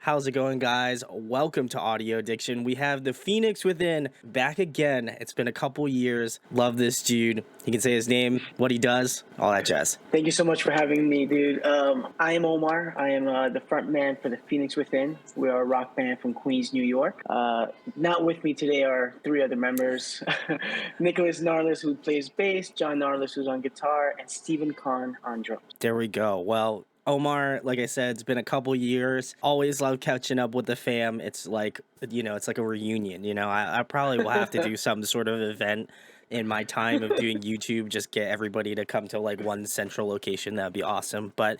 How's it going, guys? Welcome to Audio Addiction. We have the Phoenix Within back again. It's been a couple years. Love this dude. He can say his name, what he does, all that jazz. Thank you so much for having me, dude. I am Omar. I am the front man for the Phoenix Within. We are a rock band from Queens, New York. Not with me today are three other members. Nicholas Narlis, who plays bass, John Narlis, who's on guitar, and Stephen Kahn on drums. There we go. Well, Omar, like I said, it's been a couple years. Always love catching up with the fam. It's like, it's like a reunion. I probably will have to do some sort of event in my time of doing YouTube, just get everybody to come to like one central location. That'd be awesome. But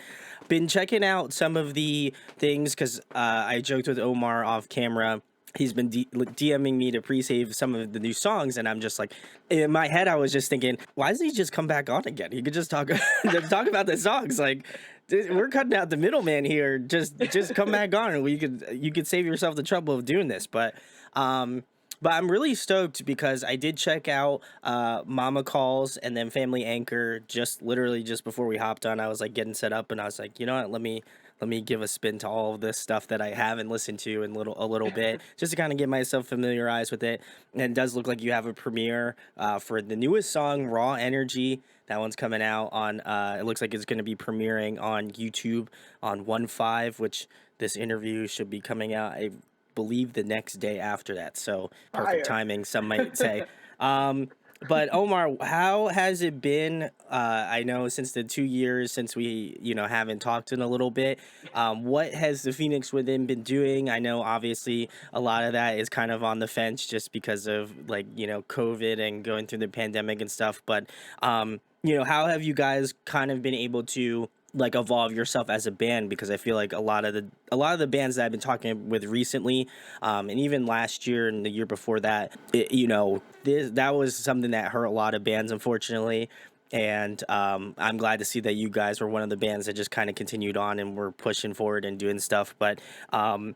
been checking out some of the things because I joked with Omar off camera. He's been DMing me to pre-save some of the new songs, and I'm just like, in my head, I was just thinking, why doesn't he just come back on again? He could just talk about the songs. Like, we're cutting out the middleman here. Just come back on, and you could save yourself the trouble of doing this. But I'm really stoked because I did check out Mama Calls and then Family Anchor literally just before we hopped on. I was like getting set up, and I was like, you know what, let me give a spin to all of this stuff that I haven't listened to in a little bit, just to kind of get myself familiarized with it. And it does look like you have a premiere for the newest song, Raw Energy. That one's coming out on, it looks like it's going to be premiering on YouTube on 1/5, which this interview should be coming out, I believe, the next day after that. So perfect timing, some might say. But Omar, how has it been? I know since the 2 years since we, haven't talked in a little bit. What has the Phoenix Within been doing? I know obviously a lot of that is kind of on the fence just because of COVID and going through the pandemic and stuff. But how have you guys kind of been able to evolve yourself as a band? Because I feel like a lot of the bands that I've been talking with recently, and even last year and the year before that, that was something that hurt a lot of bands, unfortunately. And I'm glad to see that you guys were one of the bands that just kind of continued on and were pushing forward and doing stuff. But how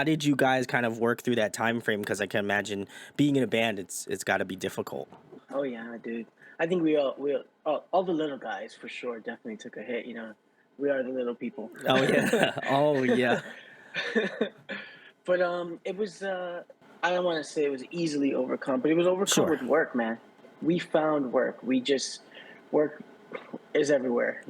did you guys kind of work through that time frame? Because I can imagine being in a band, it's got to be difficult. Oh yeah, dude. I think we all the little guys for sure definitely took a hit. We are the little people. Oh yeah. Oh yeah. But it was I don't want to say it was easily overcome, but it was overcome with work, man. We found work. Work is everywhere.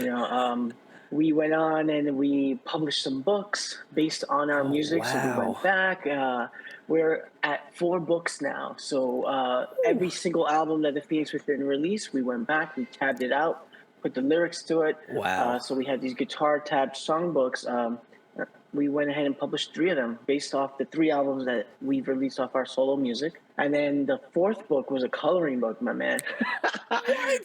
We went on and we published some books based on our music. Wow. So we went back. We're at 4 books now. So every single album that the Phoenix Within released, we went back, we tabbed it out, put the lyrics to it. Wow. So we had these guitar tabbed songbooks. We went ahead and published 3 of them based off the 3 albums that we've released off our solo music. And then the 4th book was a coloring book, my man.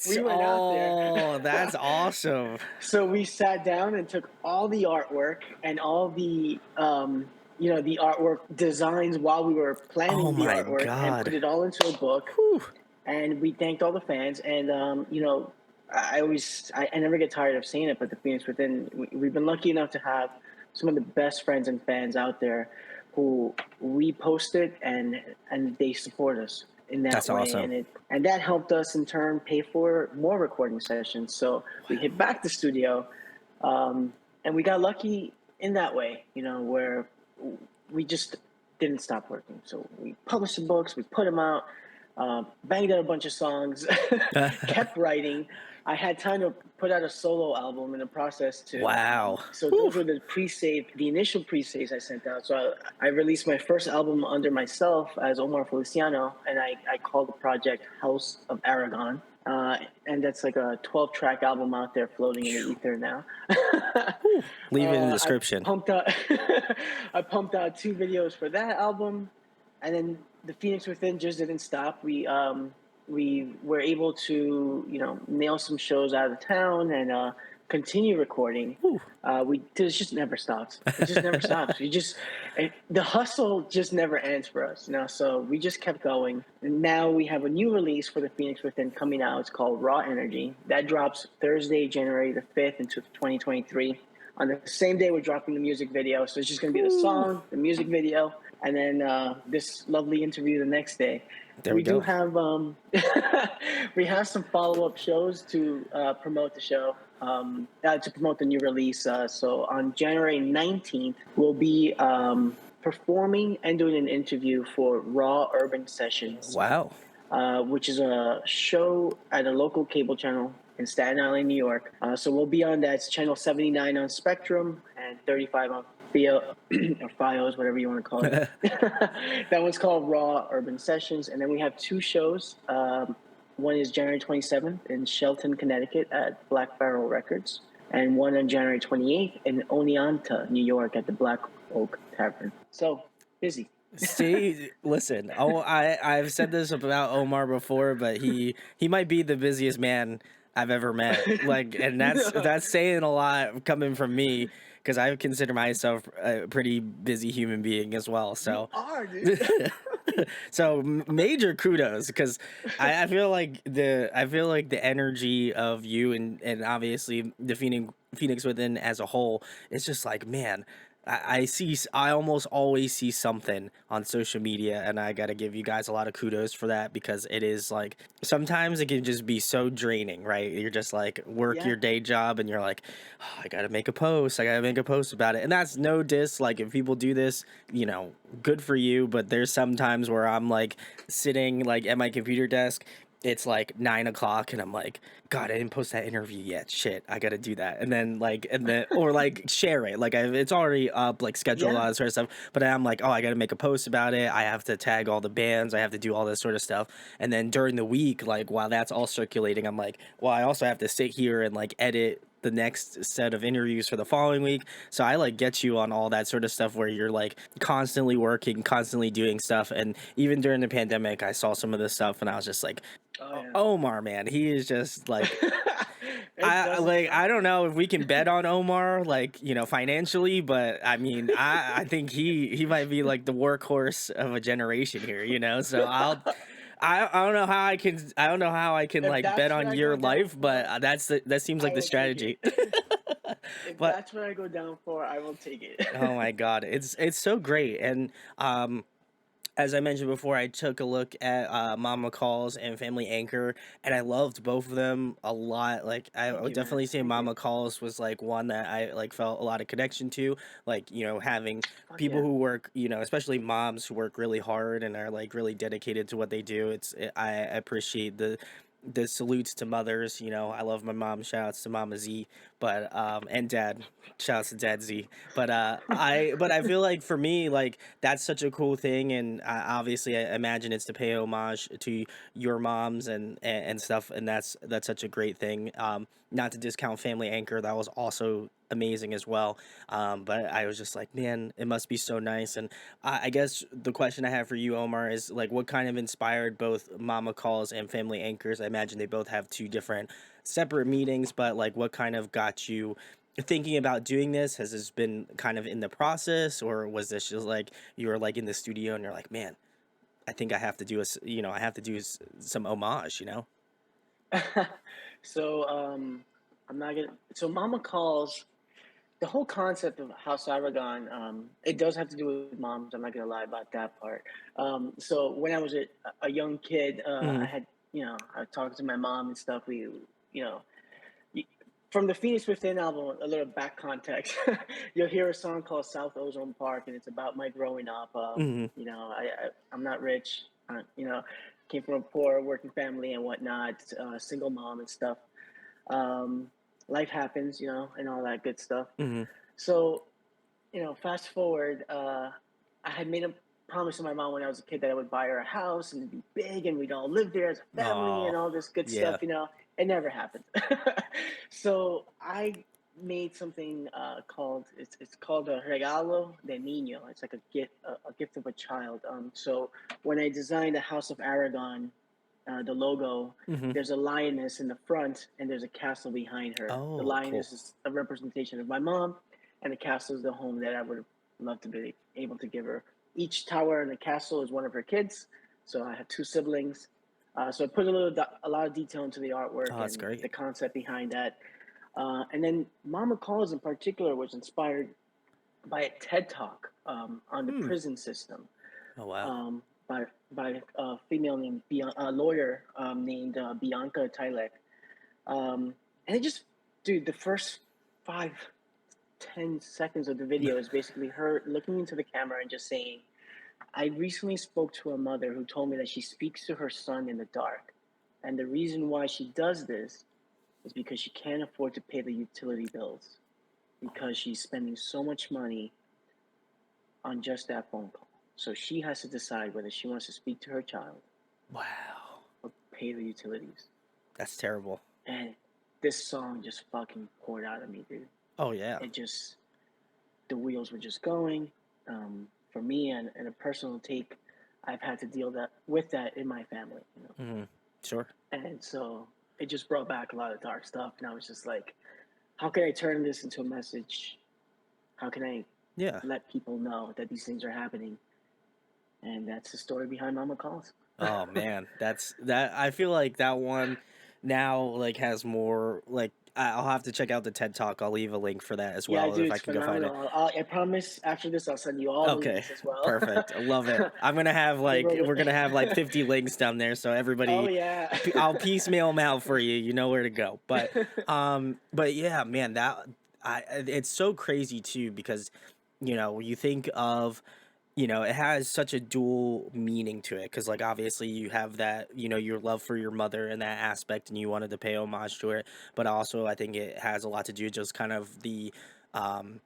We went out there. Oh, that's awesome. So we sat down and took all the artwork and all the, the artwork designs while we were planning the artwork and put it all into a book. Whew. And we thanked all the fans. And, I never get tired of saying it, but the Phoenix Within, we've been lucky enough to have some of the best friends and fans out there who repost it and they support us in that That's way. Awesome. And that helped us in turn pay for more recording sessions. So we hit back the studio, and we got lucky in that way, where we just didn't stop working. So we published the books, we put them out, banged out a bunch of songs, kept writing. I had time to put out a solo album in the process too. Wow. So those were the initial pre-saves I sent out. So I released my first album under myself as Omar Feliciano, and I called the project House of Aragon. And that's like a 12-track album out there floating in the ether now. Leave it in the description. I pumped out 2 videos for that album, and then the Phoenix Within just didn't stop. We were able to, nail some shows out of town and continue recording. It just never stops. It just never stops. The hustle just never ends for us, So we just kept going. And now we have a new release for the Phoenix Within coming out. It's called Raw Energy. That drops Thursday, January the 5th into 2023. On the same day, we're dropping the music video. So it's just going to be the song, the music video, and then this lovely interview the next day. There we We do go. have we have some follow up shows to promote the show, to promote the new release. So on January 19th, we'll be performing and doing an interview for Raw Urban Sessions, Wow. which is a show at a local cable channel in Staten Island, New York. So we'll be on that. It's channel 79 on Spectrum and 35 on FIO or FIOS, whatever you want to call it. That one's called Raw Urban Sessions. And then we have two shows. One is January 27th in Shelton, Connecticut at Black Barrel Records, and one on January 28th in Oneonta, New York at the Black Oak Tavern. So busy. See, listen. Oh, I've said this about Omar before, but he might be the busiest man I've ever met. Like, and that's saying a lot coming from me because I consider myself a pretty busy human being as well. You So, are, dude. so major kudos because I feel like the energy of you and obviously the Phoenix Within as a whole is just like, man. I almost always see something on social media, and I got to give you guys a lot of kudos for that because it is like sometimes it can just be so draining, right? You're just like work Yeah. your day job, and you're like, oh, I got to make a post. I got to make a post about it. And that's no diss. Like, if people do this, good for you. But there's some times where I'm like sitting like at my computer desk, it's like 9 o'clock and I'm like, God, I didn't post that interview yet. Shit, I gotta do that. And then or like share it. Like it's already up, like schedule all Yeah. that sort of stuff. But I'm like, oh, I gotta make a post about it. I have to tag all the bands. I have to do all this sort of stuff. And then during the week, like while that's all circulating, I'm like, well, I also have to sit here and like edit the next set of interviews for the following week. So I like get you on all that sort of stuff where you're like constantly working, constantly doing stuff. And even during the pandemic, I saw some of this stuff and I was just like, Oh yeah. Omar, man, he is just like It doesn't I stop, don't man. know if we can bet on Omar like financially, but I mean I think he might be like the workhorse of a generation here, so I don't know how I don't know how I can If like bet that's what on I your go down life, but for, that seems I like the will take it. strategy. If But that's what I go down for, I will take it. oh my god, it's so great. And as I mentioned before, I took a look at Mama Calls and Family Anchor, and I loved both of them a lot. Like I Thank would you, man. definitely say Thank you. Mama Calls was like one that I like felt a lot of connection to. Like having Fuck people yeah. who work, especially moms who work really hard and are like really dedicated to what they do. I appreciate the salutes to mothers. I love my mom. Shout outs to Mama Z, but and Dad. Shout outs to Dad Z. But I feel like for me, like that's such a cool thing, and obviously I imagine it's to pay homage to your moms and stuff, and that's such a great thing. Not to discount Family Anchor, that was also amazing as well. But I was just like, man, it must be so nice. And I guess the question I have for you, Omar, is like, what kind of inspired both Mama Calls and Family Anchors? I imagine they both have two different separate meetings, but like, what kind of got you thinking about doing this? Has this been kind of in the process, or was this just like you were like in the studio and you're like, man, I think I have to do I have to do some homage. So I'm not gonna. So Mama Calls. The whole concept of House Aragon, it does have to do with moms. I'm not gonna lie about that part. So when I was a young kid, I Hmm. had, I talked to my mom and stuff. You know, from the Phoenix Within album, a little back context, you'll hear a song called South Ozone Park, and it's about my growing up. Hmm. I'm not rich, came from a poor working family and whatnot, single mom and stuff. Um, Life happens, and all that good stuff. Hmm. So, fast forward, I had made a promise to my mom when I was a kid that I would buy her a house and it'd be big and we'd all live there as a family Oh, and all this good yeah. stuff. It never happened. So I made something called it's called a regalo de niño. It's like a gift of a child. So when I designed the House of Aragon, the logo, Hmm. there's a lioness in the front and there's a castle behind her. The Oh, cool. lioness is a representation of my mom, and the castle is the home that I would love to be able to give her. Each tower in the castle is one of her kids. So I have two siblings. So I put a lot of detail into the Oh, artwork that's and great. the concept behind that. And then Mama Calls in particular was inspired by a TED talk on the Hmm. prison system. Oh wow. um, by a female named a lawyer named Bianca Tylek. And it just, dude, the first 5, 10 seconds of the video is basically her looking into the camera and just saying, I recently spoke to a mother who told me that she speaks to her son in the dark. And the reason why she does this is because she can't afford to pay the utility bills because she's spending so much money on just that phone call. So she has to decide whether she wants to speak to her child Wow. or pay the utilities. That's terrible. And this song just fucking poured out of me, dude. Oh yeah. It just, the wheels were just going. For me, and a personal take, I've had to deal with that in my family, Sure. and so it just brought back a lot of dark stuff. And I was just like, how can I turn this into a message? How can I Yeah. let people know that these things are happening? And that's the story behind Mama Calls. Oh man, that's that. I feel like that one now like has more like I'll have to check out the TED Talk. I'll leave a link for that as Yeah, well dude, if I it's can go find it. phenomenal. I promise after this, I'll send you all the Okay, links as well. perfect. I love it. I'm gonna have Give like her we're gonna have like the- 50 links down there, so oh everybody, yeah. I'll piecemeal them out for you. You know where to go. But yeah, man, that it's so crazy too because you think of it has such a dual meaning to it because, like, obviously you have that, your love for your mother in that aspect and you wanted to pay homage to it. But also, I think it has a lot to do just kind of um,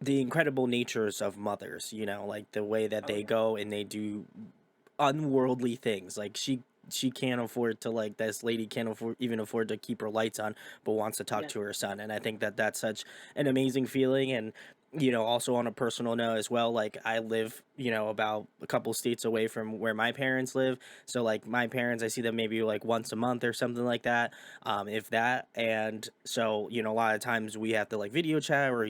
the incredible natures of mothers, like the way that Oh they yeah. go and they do unworldly things. Like she can't afford to like this lady can't even afford to keep her lights on, but wants to talk Yeah. to her son. And I think that that's such an amazing feeling. And also on a personal note as well, like I live about a couple states away from where my parents live. So like my parents, I see them maybe like once a month or something like that, if that. And so a lot of times we have to like video chat or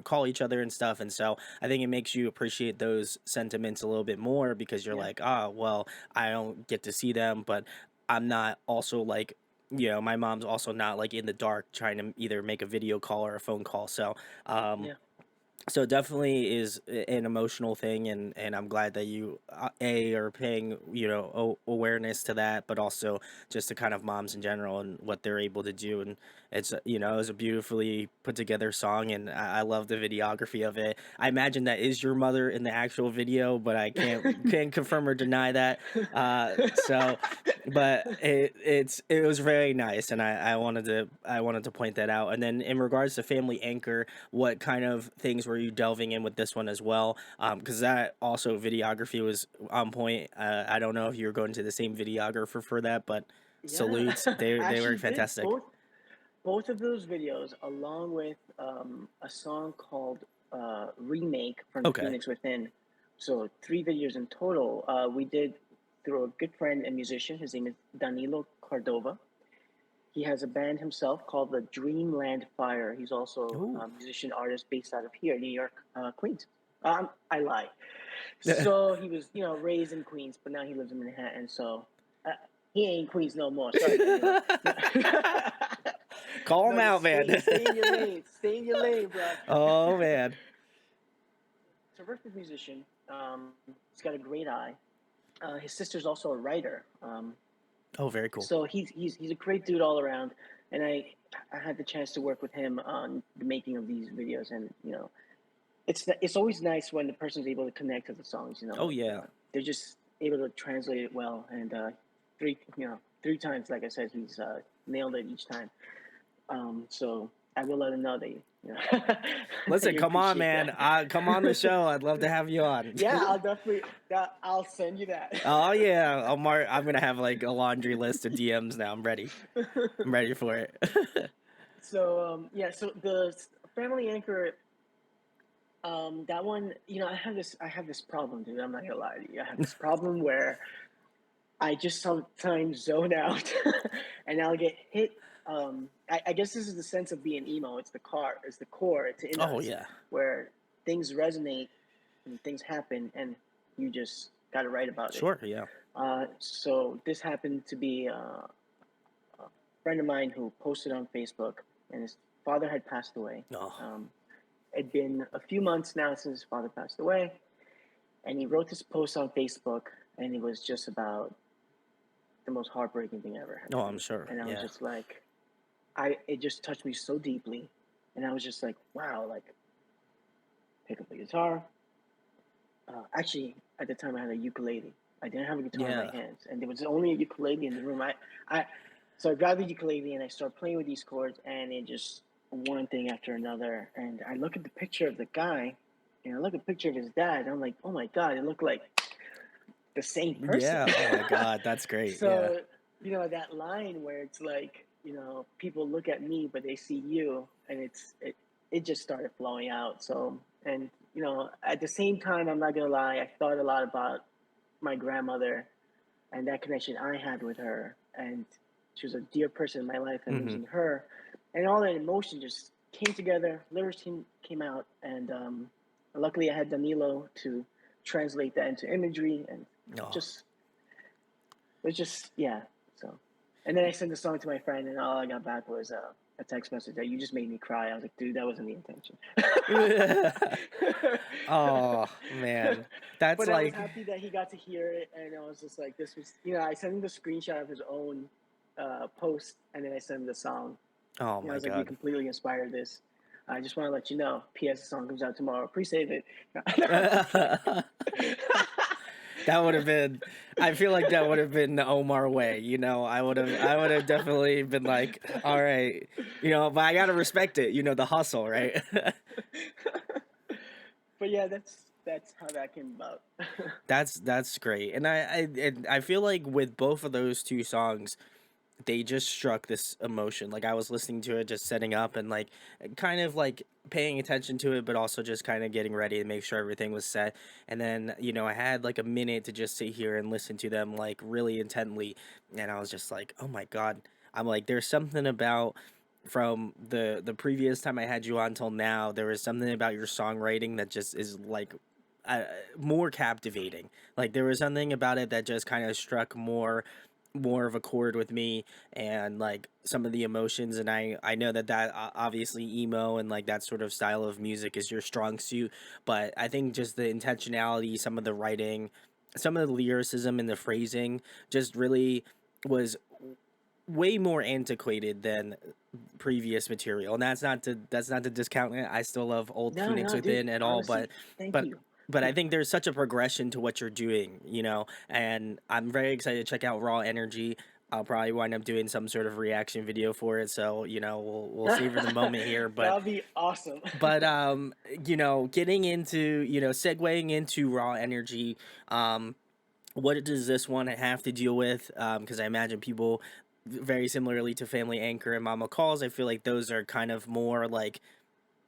call each other and stuff. And so I think it makes you appreciate those sentiments a little bit more because you're Yeah. like, ah, well, I don't get to see them, but I'm not also like, my mom's also not like in the dark trying to either make a video call or a phone call. Um, Yeah. so it definitely is an emotional thing, and I'm glad that you are paying awareness to that, but also just to kind of moms in general and what they're able to do. And it's it was a beautifully put together song, and I love the videography of it. I imagine that is your mother in the actual video, but I can't confirm or deny that. So but it was very nice, and I wanted to point that out. And then in regards to Family Anchor, what kind of things were you delving in with this one as well? Because that also videography was on point. I don't know if you were going to the same videographer for that, but Yeah. salutes. I They were actually did fantastic. both of those videos, along with a song called "Remake" from The Okay. Phoenix Within. So 3 videos in total. We did through a good friend and musician. His name is Danilo Cordova. He has a band himself called the Dreamland Fire. He's also Ooh. a musician artist based out of here, New York, Queens. I lie. So he was, raised in Queens, but now he lives in Manhattan. So uh, he ain't Queens no more. Sorry, Danilo. No, Call him no, just out, man. stay in your lane. Stay in your lane, bro. Oh man. Terrific musician. He's got a great eye. His sister's also a writer. Oh, very cool. So he's a great dude all around, and I had the chance to work with him on the making of these videos, and it's always nice when the person's able to connect to the songs. Oh yeah. They're just able to translate it well, and three times, like I said, he's nailed it each time. So I will let him know that that Listen, you come on, appreciate man. that. Come on the show. I'd love to have you on. Yeah, I'll definitely. I'll send you that. Oh yeah, I'm gonna have like a laundry list of DMs now. I'm ready. I'm ready for it. So yeah, so the family anchor, that one, I have this problem, dude. I'm not gonna lie to you. I have this problem where I just sometimes zone out, and I'll get hit. I guess this is the sense of being emo. It's the core. It's in Oh us yeah, where things resonate and things happen, and you just got to write about it. sure, yeah. So this happened to be a friend of mine who posted on Facebook, and his father had passed away. Oh, It'd been a few months now since his father passed away, and he wrote this post on Facebook, and it was just about the most heartbreaking thing I ever had Oh, to I'm do. sure. And I was Yeah. just like, it just touched me so deeply, and I was just like, wow, like pick up the guitar. Actually, at the time I had a ukulele. I didn't have a guitar in my Yeah. hands, and there was only a ukulele in the room. So I grabbed the ukulele and I started playing with these chords, and it just one thing after another. And I look at the picture of the guy, and I look at the picture of his dad. And I'm like, oh my god, it looked like the same person. Yeah. Oh my God. That's great. Yeah. So that line where it's like, people look at me but they see you, and it just started flowing out. So, and at the same time, I'm not gonna lie, I thought a lot about my grandmother and that connection I had with her, and she was a dear person in my life, and Hmm. losing her, and all that emotion just came together. Lyrics came out, and luckily I had Danilo to translate that into imagery, and Oh. just it's just, yeah. So, and then I sent the song to my friend, and all I got back was a text message that you just made me cry. I was like, dude, that wasn't the intention. Oh man. That's But I was like, happy that he got to hear it, and I was just like, this was, I sent him the screenshot of his own post, and then I sent him the song. oh I my was like, you God. completely inspired this. I just want to let you know. P.S. The song comes out tomorrow. Pre-save it. That would have been, I feel like that would have been the Omar way, I would have definitely been like, all right, but I gotta respect it, the hustle, right? But yeah, that's how that came about. That's great. And I feel like with both of those two songs, they just struck this emotion. Like I was listening to it, just setting up and like kind of like paying attention to it, but also just kind of getting ready to make sure everything was set. And then, I had like a minute to just sit here and listen to them like really intently. And I was just like, oh my God. I'm like, there's something about from the previous time I had you on till now, there was something about your songwriting that just is like uh, more captivating. Like there was something about it that just kind of struck more of a chord with me, and like some of the emotions. And I know that obviously emo and like that sort of style of music is your strong suit, but I think just the intentionality, some of the writing, some of the lyricism and the phrasing just really was way more antiquated than previous material. And that's not to discount it. I still love old No, Phoenix no, dude. Within and all, but Honestly, thank but you. but I think there's such a progression to what you're doing, and I'm very excited to check out Raw Energy. I'll probably wind up doing some sort of reaction video for it, so we'll savor the moment here. That'll be awesome. But getting into segueing into Raw Energy, what does this one have to deal with? Because I imagine people very similarly to Family Anchor and Mama Calls, I feel like those are kind of more like,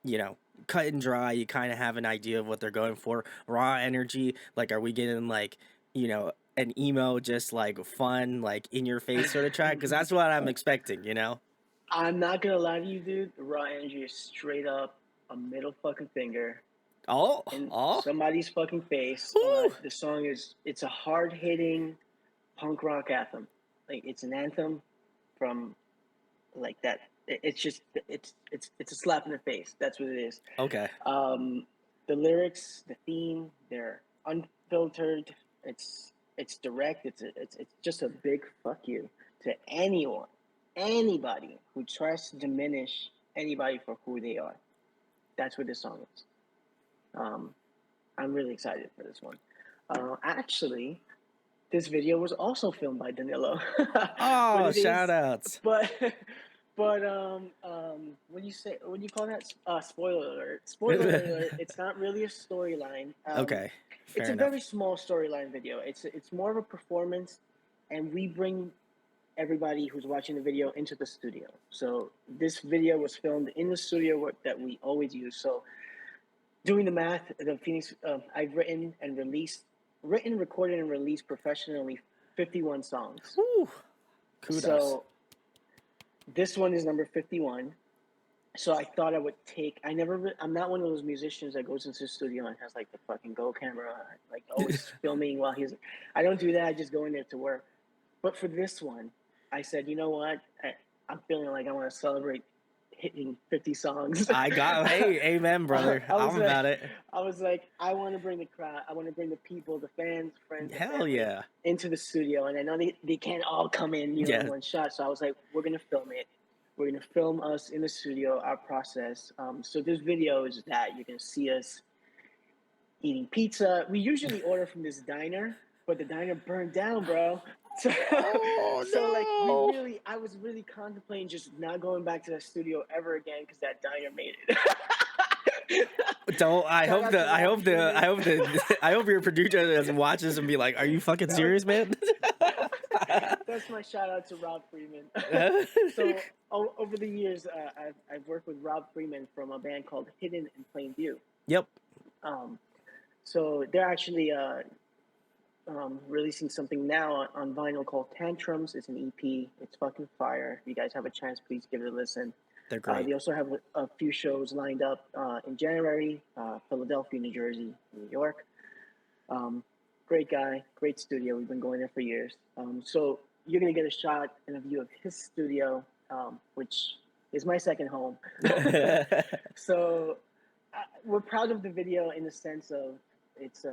you know, cut and dry. You kind of have an idea of what they're going for. Raw Energy, like, are we getting like, an emo, just like fun, like in your face sort of track? Because that's what I'm expecting. I'm not gonna lie to you, dude. Raw energy is straight up a middle fucking finger Oh, in oh, somebody's fucking face. woo. The song it's a hard hitting punk rock anthem. Like it's an anthem from like that. It's just it's a slap in the face. That's what it is. Okay, Um, the lyrics, the theme, they're unfiltered. It's direct. It's just a big fuck you to anyone, anybody who tries to diminish anybody for who they are. That's what this song is. Um, I'm really excited for this one. Actually, this video was also filmed by Danilo, but oh, it shout is, outs. but what do you call that? Spoiler alert! Spoiler alert! It's not really a storyline. Okay, It's fair a very enough. small storyline video. It's more of a performance, and we bring everybody who's watching the video into the studio. So this video was filmed in the studio that we always use. So doing the math, the Phoenix, I've written, recorded, and released professionally 51 songs. Woo, kudos. So this one is number 51. So I thought I would take. I'm not one of those musicians that goes into the studio and has like the fucking Go camera, like always filming while he's. I don't do that. I just go in there to work. But for this one, I said, you know what? I'm feeling like I want to celebrate hitting 50 songs. I got hey, amen, brother. I was I'm like, about it. I want to bring the crowd, I want to bring the people, the fans, friends, the Hell family yeah. into the studio, and I know they can't all come in, you know, in Yeah. one shot. So I was like, we're gonna film it. We're gonna film us in the studio, our process. So there's videos that you can see us eating pizza. We usually order from this diner, but the diner burned down, bro. So, so like Oh I was really contemplating just not going back to that studio ever again because that diner made it. no. Don't Shout out to Rob Freeman. I hope your producer doesn't watch this and be like, "Are you fucking That was, serious, man?" that's my shout out to Rob Freeman. So over the years, I've worked with Rob Freeman from a band called Hidden in Plain View. Yep. Um, so they're actually releasing something now on vinyl called Tantrums. It's an EP. It's fucking fire. If you guys have a chance, please give it a listen. They're great. They also have a few shows lined up in January, Philadelphia, New Jersey, New York. Great guy, great studio. We've been going there for years. So you're going to get a shot and a view of his studio, which is my second home. So we're proud of the video in the sense of it's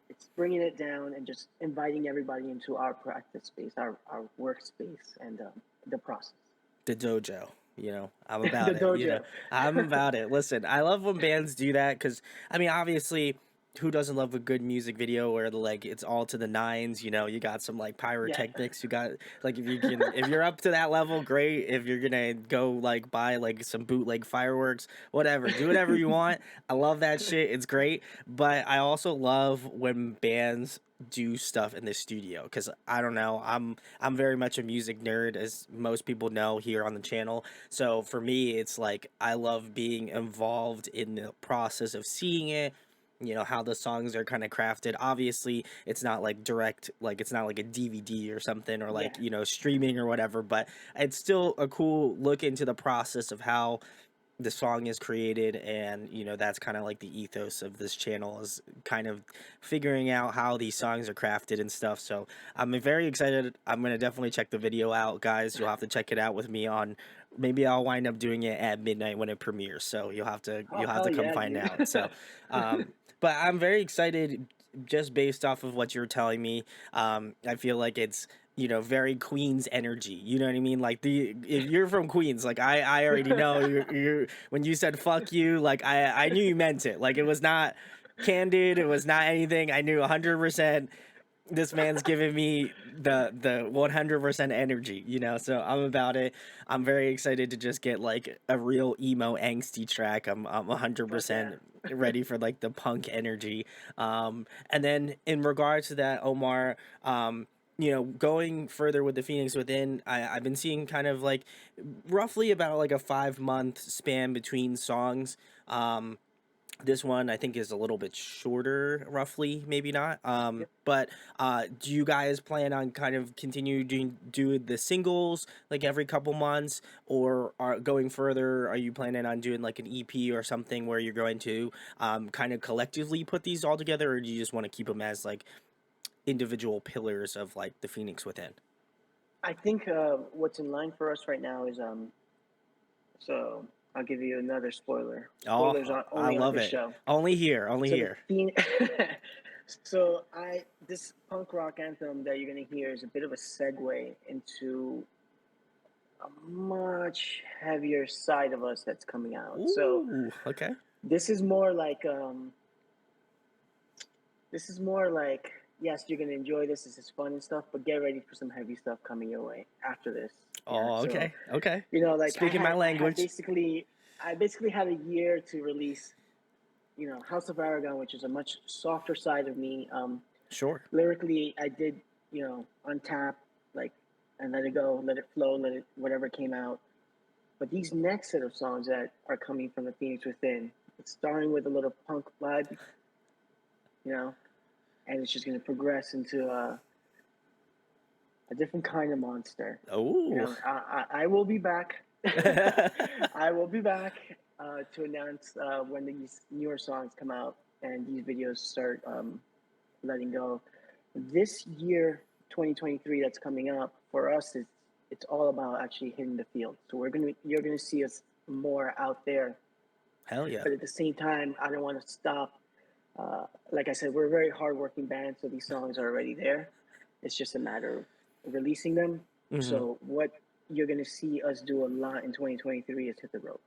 it's bringing it down and just inviting everybody into our practice space, our workspace, and the process. The dojo. I'm The about it. dojo. I'm about it. Listen, I love when bands do that because, I mean, obviously, who doesn't love a good music video where like it's all to the nines? You got some like Yeah. pyrotechnics. You got like if you're up to that level, great. If you're gonna go like buy like some bootleg fireworks, whatever, do whatever you want. I love that shit. It's great. But I also love when bands do stuff in the studio because I don't know, I'm very much a music nerd, as most people know here on the channel. So for me, it's like I love being involved in the process of seeing it, how the songs are kind of crafted. Obviously it's not like direct, like it's not like a DVD or something, or like, Yeah. streaming or whatever, but it's still a cool look into the process of how the song is created. And that's kind of like the ethos of this channel, is kind of figuring out how these songs are crafted and stuff. So I'm very excited. I'm gonna definitely check the video out, guys. You'll have to check it out with me on, maybe I'll wind up doing it at midnight when it premieres, so Oh you'll have hell to come yeah, find dude. out. So but I'm very excited just based off of what you're telling me. I feel like it's, very Queens energy. You know what I mean? Like, if you're from Queens, like I already know you're when you said fuck you, like I knew you meant it. Like, it was not candid. It was not anything. I knew 100%. This man's giving me the 100% energy, so I'm about it. I'm very excited to just get like a real emo angsty track. I'm Fuck yeah. 100% ready for like the punk energy. And then in regards to that, Omar, going further with the Phoenix Within, I've been seeing kind of like roughly about like a 5 month span between songs. This one I think is a little bit shorter, roughly, maybe not. Yep. But do you guys plan on kind of continue doing the singles like every couple months, or are going further? Are you planning on doing like an EP or something where you're going to kind of collectively put these all together, or do you just want to keep them as like individual pillars of like the Phoenix Within? I think what's in line for us right now is so I'll give you another spoiler. Spoilers Oh, on I only on love this it. show. Only here, only So the here. Phoenix. So I this punk rock anthem that you're gonna hear is a bit of a segue into a much heavier side of us that's coming out. So Ooh, okay. this is more like this is more like, yes, you're gonna enjoy this. This is fun and stuff, but get ready for some heavy stuff coming your way after this. Yeah. Oh, So okay, okay. like Speaking my language. I basically had a year to release, House of Aragon, which is a much softer side of me. Sure. Lyrically, I did, untap, like, and let it go, let it flow, let it whatever came out. But these next set of songs that are coming from the Phoenix Within, it's starting with a little punk vibe, you know, and it's just going to progress into a different kind of monster. Oh. I will be back. I will be back to announce when these newer songs come out and these videos start letting go. This year, 2023, that's coming up for us it's all about actually hitting the field. So you're gonna see us more out there. Hell yeah. But at the same time, I don't want to stop. Like I said, we're a very hardworking band, so these songs are already there. It's just a matter of releasing them. Hmm. So what you're gonna see us do a lot in 2023 is hit the road.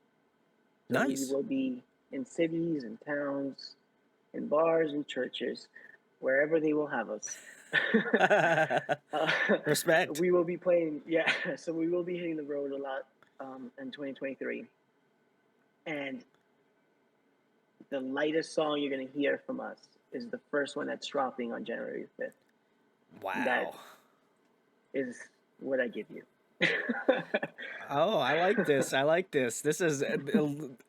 So we Nice. will be in cities and towns, in bars and churches, wherever they will have us. uh, Respect. we will be playing, yeah. So we will be hitting the road a lot in 2023. And the lightest song you're gonna hear from us is the first one that's dropping on January 5th. That Wow. is what I give you. Oh, I like this. I like this. This is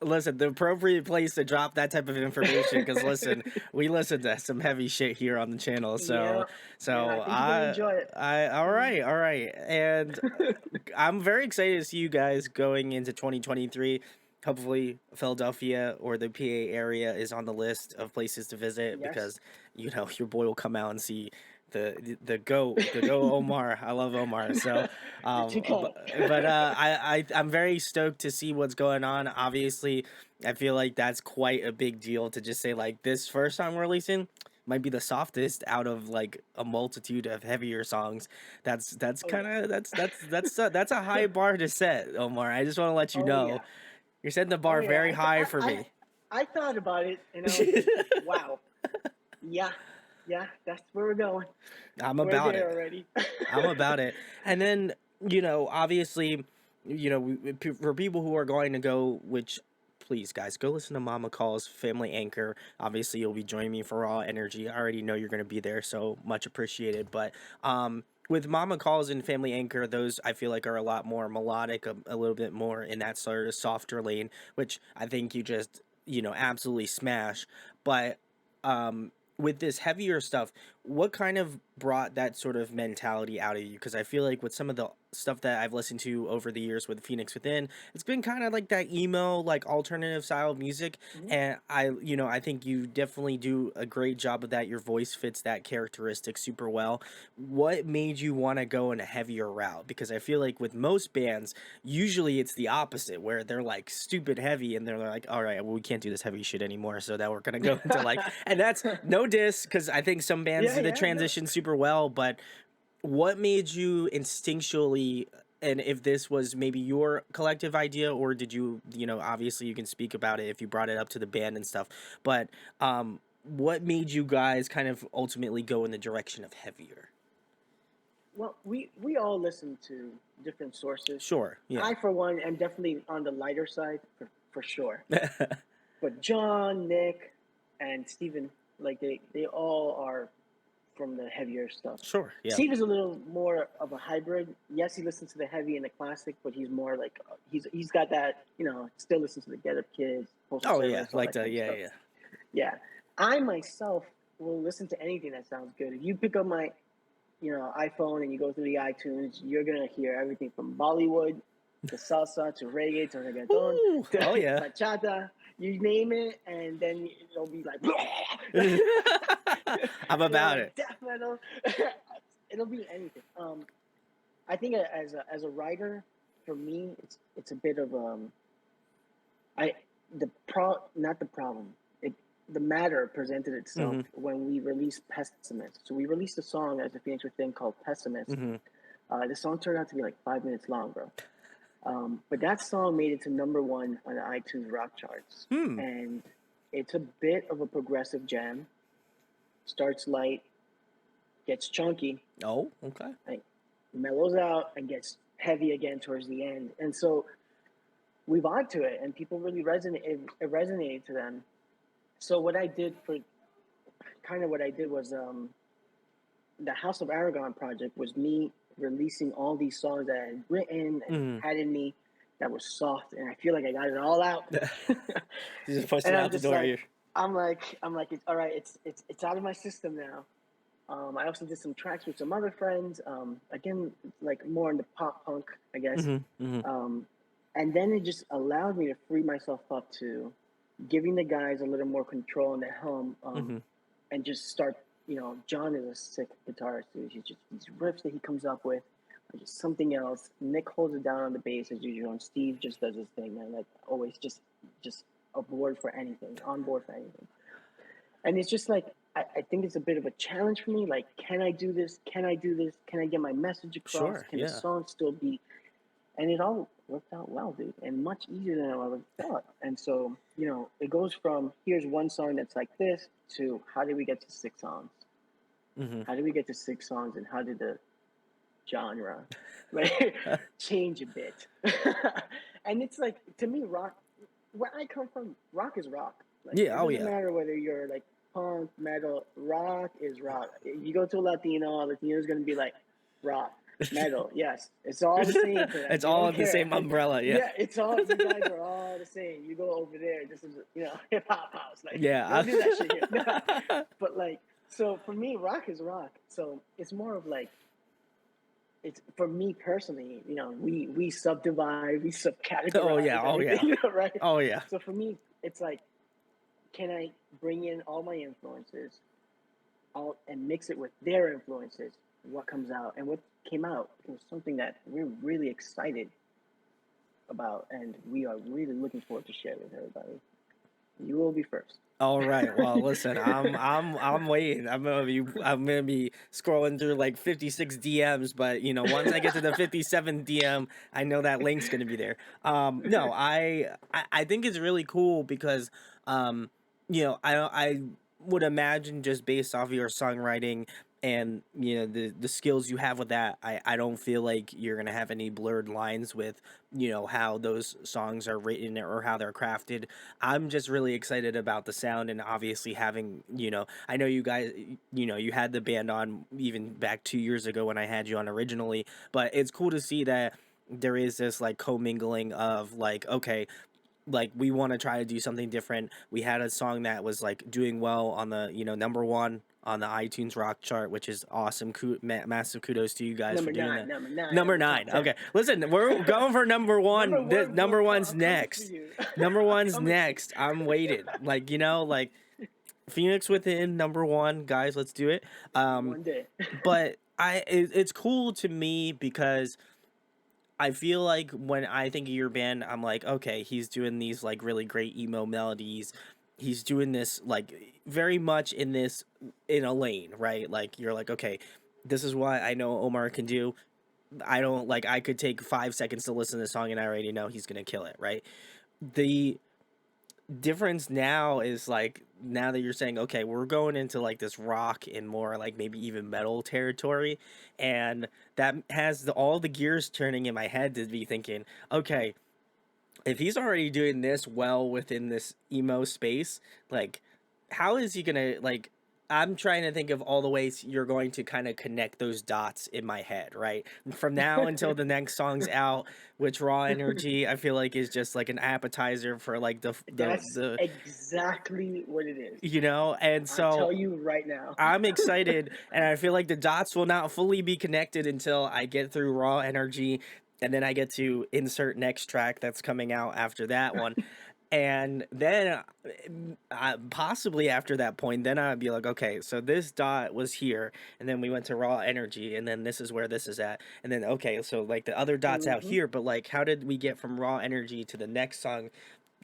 listen, the appropriate place to drop that type of information because listen, we listen to some heavy shit here on the channel. Yeah, yeah. I So think you're gonna enjoy it. all right, all right. And I'm very excited to see you guys going into 2023. Hopefully, Philadelphia or the PA area is on the list of places to visit Yes. because your boy will come out and see the go Omar. I love Omar. So, You're too kind. I'm very stoked to see what's going on. Obviously, I feel like that's quite a big deal to just say like this first song we're releasing might be the softest out of like a multitude of heavier songs. That's Oh kind yeah. of that's a high bar to set, Omar. I just want to let you Oh know yeah. you're setting the Oh bar yeah. very high for I me. I thought about it and I was like, wow. Yeah. Yeah. That's where we're going. I'm We're about there it. already. I'm about it. And then, obviously, for people who are going to go, which please, guys, go listen to Mama Call's Family Anchor. Obviously, you'll be joining me for Raw Energy. I already know you're going to be there, so much appreciated. But with Mama Calls and Family Anchor, those I feel like are a lot more melodic, a little bit more in that sort of softer lane, which I think you just, absolutely smash. But with this heavier stuff, what kind of brought that sort of mentality out of you? Because I feel like with some of the stuff that I've listened to over the years with Phoenix Within, it's been kind of like that emo, like alternative style of music. Mhm. And I think you definitely do a great job of that. Your voice fits that characteristic super well. What made you want to go in a heavier route? Because I feel like with most bands, usually it's the opposite, where they're like stupid heavy and they're like, all right, well, we can't do this heavy shit anymore. So now we're going to go into like, and that's no diss, because I think some bands Yeah, do the yeah, no. transition super well, but what made you instinctually, and if this was maybe your collective idea, or did you, obviously you can speak about it if you brought it up to the band and stuff, but what made you guys kind of ultimately go in the direction of heavier? Well, we all listen to different sources. Sure, yeah. I, for one, am definitely on the lighter side for sure. But John, Nick, and Steven, like they all are from the heavier stuff. Sure, yeah. Steve is a little more of a hybrid. Yes, he listens to the heavy and the classic, but he's more like he's got that, still listens to the Get Up Kids, Postal Oh yeah, Service, all like that the kind of yeah, stuff. yeah. Yeah, I myself will listen to anything that sounds good. If you pick up my iPhone and you go through the iTunes, you're gonna hear everything from Bollywood to salsa to reggae to reggaeton Ooh, to oh yeah. bachata. You name it, and then it'll be like, I'm about like it. death metal. It'll be anything. I think as a writer, for me, it's a bit of I the pro not the problem. The matter presented itself Mm-hmm. when we released Pessimist. So we released a song as a Phoenix Within called Pessimist. Mm-hmm. The song turned out to be like 5 minutes long, bro. But that song made it to #1 on the iTunes rock charts, Hmm. and it's a bit of a progressive jam. Starts light, gets chunky, Oh, okay. like mellows out, and gets heavy again towards the end. And so we vibe to it, and people really resonate. It resonated to them. So what I did was the House of Aragon project was me releasing all these songs that I had written and Mm-hmm. had in me that was soft, and I feel like I got it all out. You just pushed it And out the door here. I'm like, it's all right. It's out of my system now. I also did some tracks with some other friends. Again, like more in the pop punk, I guess. Mm-hmm. Mm-hmm. And then it just allowed me to free myself up to giving the guys a little more control in the helm, Mm-hmm. and just start. John is a sick guitarist, dude. He's just these riffs that he comes up with. just something else. Nick holds it down on the bass as usual, and Steve just does his thing, man. Like always, just aboard for anything, on board for anything. And it's just like I think it's a bit of a challenge for me. Like, can I do this? Can I do this? Can I get my message across? Sure, Can the yeah. song still be? And it all worked out well, dude, and much easier than I would have thought. And so, it goes from here's one song that's like this to how did we get to 6 songs? Hmm. How did we get to 6 songs, and how did the genre like change a bit? And it's like, to me, rock, where I come from, rock is rock. Like, Yeah, it oh doesn't yeah. matter whether you're like punk, metal, rock is rock. You go to a Latino's gonna be like rock, metal. Yes, it's all the same to them. It's They all don't in the care. same umbrella, yeah. Yeah, it's all, you guys are all the same. You go over there, this is hip hop house. Like, Yeah. don't do that shit here. But like, so for me, rock is rock. So it's more of like, it's for me personally, we subdivide, we Oh yeah, subcategorize oh everything, yeah. right? Oh yeah. So for me, it's like, can I bring in all my influences, all, and mix it with their influences? What comes out, and what came out was something that we're really excited about, and we are really looking forward to share with everybody. You will be first. All right. Well, listen, I'm waiting. I'm gonna be scrolling through like 56 DMs, but once I get to the 57th DM, I know that link's gonna be there. No, I think it's really cool because I would imagine just based off of your songwriting and the skills you have with that, I don't feel like you're gonna have any blurred lines with how those songs are written or how they're crafted. I'm just really excited about the sound and obviously having, I know you guys, you had the band on even back 2 years ago when I had you on originally, but it's cool to see that there is this like commingling of like, okay, like we want to try to do something different. We had a song that was like doing well on the, number one on the iTunes rock chart, which is awesome. Massive kudos to you guys for Number doing nine, that. number nine on Number the top nine. 10. Okay, listen, we're going for number Number one. The one, number one's I'm coming for next. you. Number I'm one's coming for you. next. I'm waiting. Like like Phoenix Within number one, guys. Let's do it. One day. But it's cool to me because I feel like when I think of your band, I'm like, okay, he's doing these like really great emo melodies. He's doing this like very much in a lane, right? Like you're like, okay, this is what I know Omar can do. I don't like I could take 5 seconds to listen to the song and I already know he's gonna kill it, right? The difference now is like now that you're saying okay we're going into like this rock and more like maybe even metal territory, and that has all the gears turning in my head to be thinking okay, if he's already doing this well within this emo space, like how is he gonna like I'm trying to think of all the ways you're going to kind of connect those dots in my head, right? From now until the next song's out, which Raw Energy I feel like is just like an appetizer for like That's exactly what it is. and I'll tell so you right now. I'm excited, and I feel like the dots will not fully be connected until I get through Raw Energy, and then I get to insert next track that's coming out after that one. And then, possibly after that point, then I'd be like, okay, so this dot was here, and then we went to Raw Energy, and then this is where this is at, and then okay, so like the other dots out Hmm. here, but like, how did we get from Raw Energy to the next song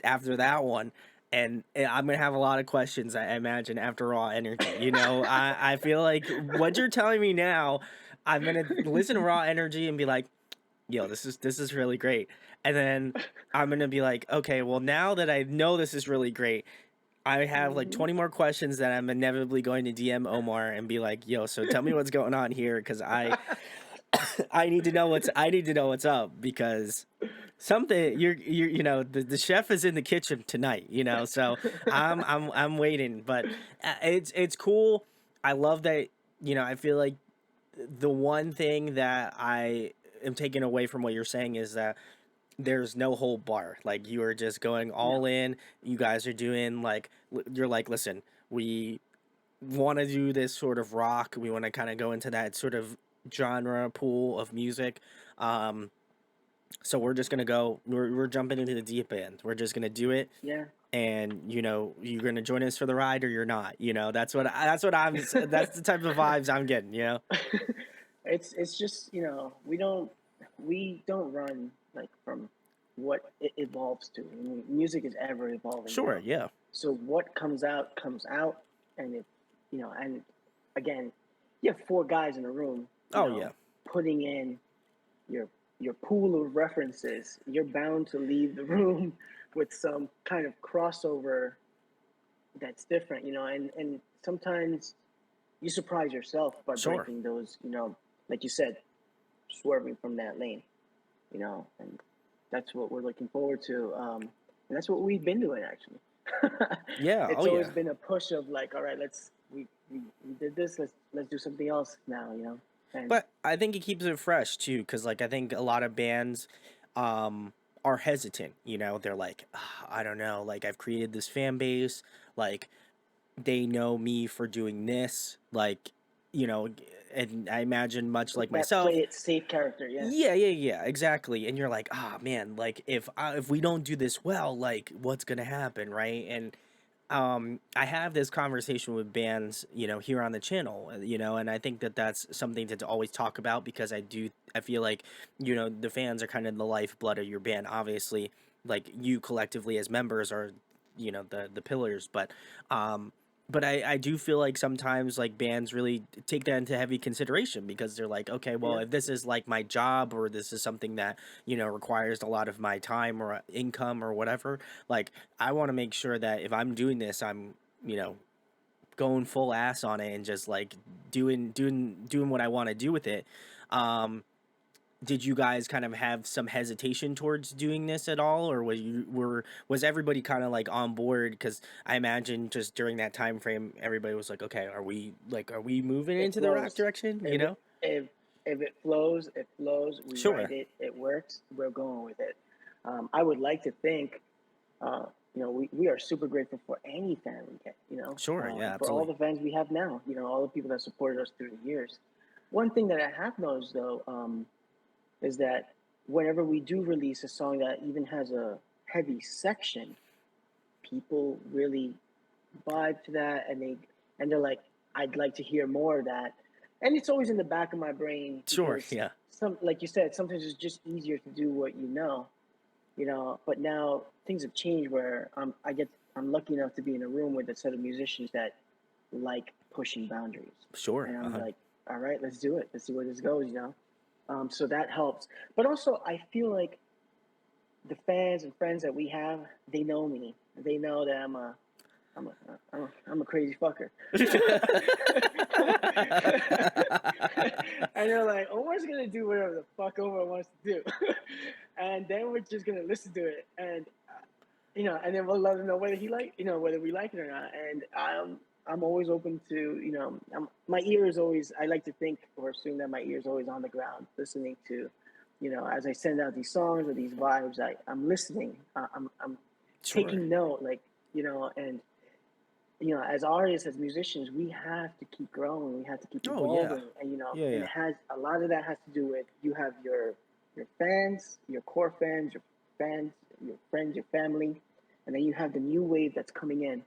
after that one? And I'm gonna have a lot of questions, I imagine, after Raw Energy. I feel like what you're telling me now, I'm gonna listen to Raw Energy and be like, yo, this is really great. And then I'm gonna be like, okay, well now that I know this is really great, I have like Hmm. 20 more questions that I'm inevitably going to DM Omar and be like, yo, so tell me what's going on here, because I need to know what's up because something the chef is in the kitchen tonight, so I'm waiting, but it's cool. I love that. I feel like the one thing that I am taking away from what you're saying is that there's no whole bar. Like you are just going all No. in. You guys are doing like you're like, listen, we want to do this sort of rock. We want to kind of go into that sort of genre pool of music. Um, so we're just gonna go. We're jumping into the deep end. We're just gonna do it, Yeah. and you're gonna join us for the ride or you're not. That's what I'm. That's the type of vibes I'm getting. It's just, we don't run like from what it evolves to. I mean, music is ever evolving, Sure, yeah. so what comes out, and and again, you have four guys in a room, Oh yeah. putting in your your pool of references. You're bound to leave the room with some kind of crossover that's different, and sometimes you surprise yourself by Sure. breaking those, like you said, swerving from that lane, and that's what we're looking forward to. And that's what we've been doing actually. Yeah, oh It's always yeah. been a push of like, all right, we did this, let's do something else now, and But I think it keeps it fresh too, because like I think a lot of bands um are hesitant, you know, they're like, "Ah, I don't know, like I've created this fan base, like they know me for doing this, like, you know, and I imagine much like that play myself. it safe character, yeah, Yeah, yeah, yeah, exactly. And you're like, ah, man, like if we don't do this well, like what's gonna happen, right? And I have this conversation with bands, you know, here on the channel, you know, and I think that that's something to always talk about because I feel like, you know, the fans are kind of the lifeblood of your band. Obviously, like you collectively as members are, you know, the pillars, um but I do feel like sometimes like bands really take that into heavy consideration because they're like, okay, well, yeah, if this is like my job or this is something that, you know, requires a lot of my time or income or whatever, like I want to make sure that if I'm doing this, I'm, you know, going full ass on it and just like doing what I want to do with it. Um, did you guys kind of have some hesitation towards doing this at all, or was everybody kind of like on board? Because I imagine just during that time frame, everybody was like, okay, are we moving it into the rock flows. direction? You If know? it if it flows, it flows. We write Sure, it, it works. We're going with it. I would like to think, we are super grateful for any fan we get, sure, yeah, and for all absolutely, the fans we have now, all the people that supported us through the years. One thing that I have noticed though, is that whenever we do release a song that even has a heavy section, people really vibe to that, and they're like, I'd like to hear more of that. And it's always in the back of my brain sure, because yeah, like you said, sometimes it's just easier to do what but now things have changed where I'm lucky enough to be in a room with a set of musicians that like pushing boundaries, sure, and I'm uh-huh. like, all right, let's do it. Let's see where this goes. So that helps. But also, I feel like the fans and friends that we have, they know me. They know that I'm a crazy fucker. And they're like, Omar's gonna do whatever the fuck Omar wants to do, and then we're just gonna listen to it, and and then we'll let him know whether whether we like it or not. And I'm always open to, my ear is always. I like to think or assume that my ear is always on the ground, listening to, as I send out these songs or these vibes, I'm listening. I'm Sure. taking note, like, and as artists, as musicians, we have to keep growing. We have to keep Oh yeah, evolving, and yeah, and yeah, it has a lot of that has to do with you have your fans, your core fans, your friends, your family, and then you have the new wave that's coming in,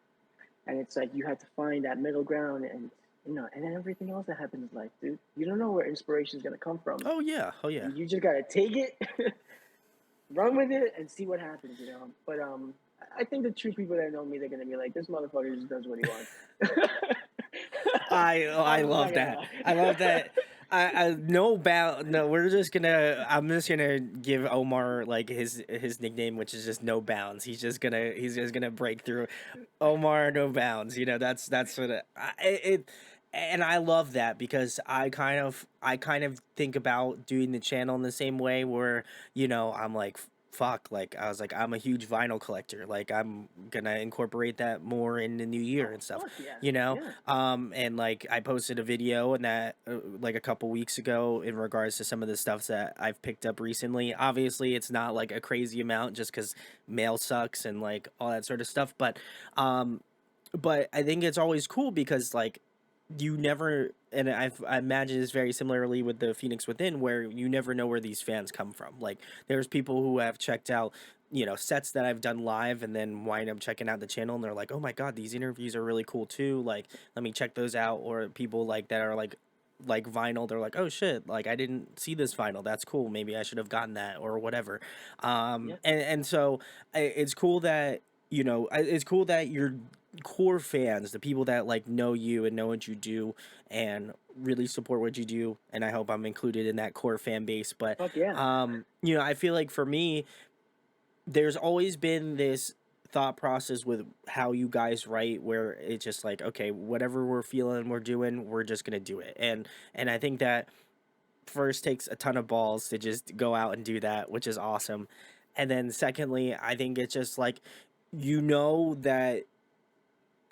and it's like you have to find that middle ground, and and then everything else that happens in life, dude. You don't know where inspiration is gonna come from. oh yeah, oh yeah. You just gotta take it, run with it, and see what happens. But I think the true people that know me, they're gonna be like, this motherfucker just does what he wants. I I'm not love gonna that. lie. I love that. I no bound. No, we're just gonna. I'm just gonna give Omar like his nickname, which is just no bounds. He's just gonna break through. Omar no bounds. You know that's what it. And I love that because I kind of think about doing the channel in the same way where, you know, I'm like, fuck, like I was like, I'm a huge vinyl collector, like I'm gonna incorporate that more in the new year Oh and stuff, fuck yeah, you know. yeah. And like I posted a video and that like a couple weeks ago in regards to some of the stuff that I've picked up recently. Obviously it's not like a crazy amount just because mail sucks and like all that sort of stuff, um but I think it's always cool because like you never, and I imagine it's very similarly with the Phoenix Within, where you never know where these fans come from. Like there's people who have checked out, you know, sets that I've done live and then wind up checking out the channel and they're like, oh my god, these interviews are really cool too, like let me check those out. Or people like that are like like vinyl, they're like, oh shit, like I didn't see this vinyl, that's cool, maybe I should have gotten that or whatever. Yeah. And so it's cool that, it's cool that your core fans, the people that like know you and know what you do and really support what you do, and I hope I'm included in that core fan base. But Fuck yeah. I feel like for me, there's always been this thought process with how you guys write, where it's just like, okay, whatever we're feeling, we're doing, we're just gonna do it. And I think that first takes a ton of balls to just go out and do that, which is awesome. And then secondly, I think it's just like, that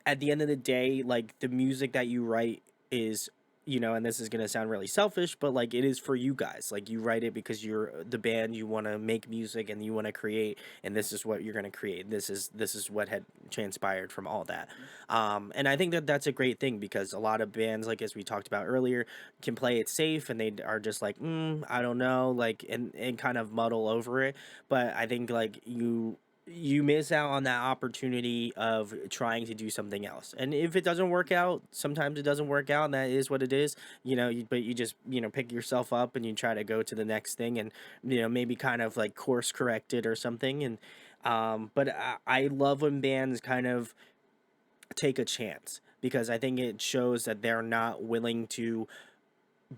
at the end of the day, like the music that you write is, and this is gonna sound really selfish, but like it is for you guys. Like you write it because you're the band, you want to make music and you want to create, and this is what you're gonna create. This is what had transpired from all that. And I think that that's a great thing, because a lot of bands, like as we talked about earlier, can play it safe and they are just like, I don't know, like and kind of muddle over it. But I think like you miss out on that opportunity of trying to do something else. And if it doesn't work out, sometimes it doesn't work out, and that is what it is. But you just, pick yourself up and you try to go to the next thing, and maybe kind of like course correct it or something. And but I love when bands kind of take a chance, because I think it shows that they're not willing to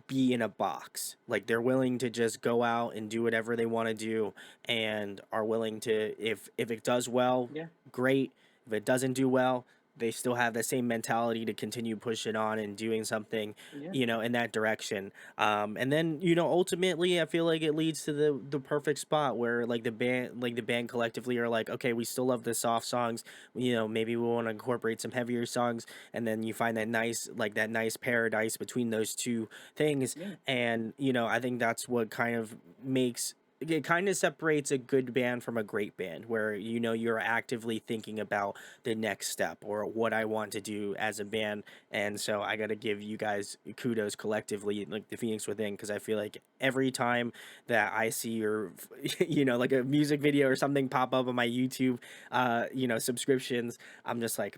be in a box. Like they're willing to just go out and do whatever they want to do, and are willing to, if it does well, Yeah. great. If it doesn't do well, they still have the same mentality to continue pushing on and doing something, Yeah. in that direction. And then, ultimately I feel like it leads to the perfect spot where like the band collectively are like, okay, we still love the soft songs, maybe we want to incorporate some heavier songs, and then you find that nice paradise between those two things. Yeah. And I think that's what kind of makes it kind of separates a good band from a great band, where you're actively thinking about the next step or what I want to do as a band. And so I got to give you guys kudos collectively, like the Phoenix Within, because I feel like every time that I see your like a music video or something pop up on my YouTube subscriptions, I'm just like,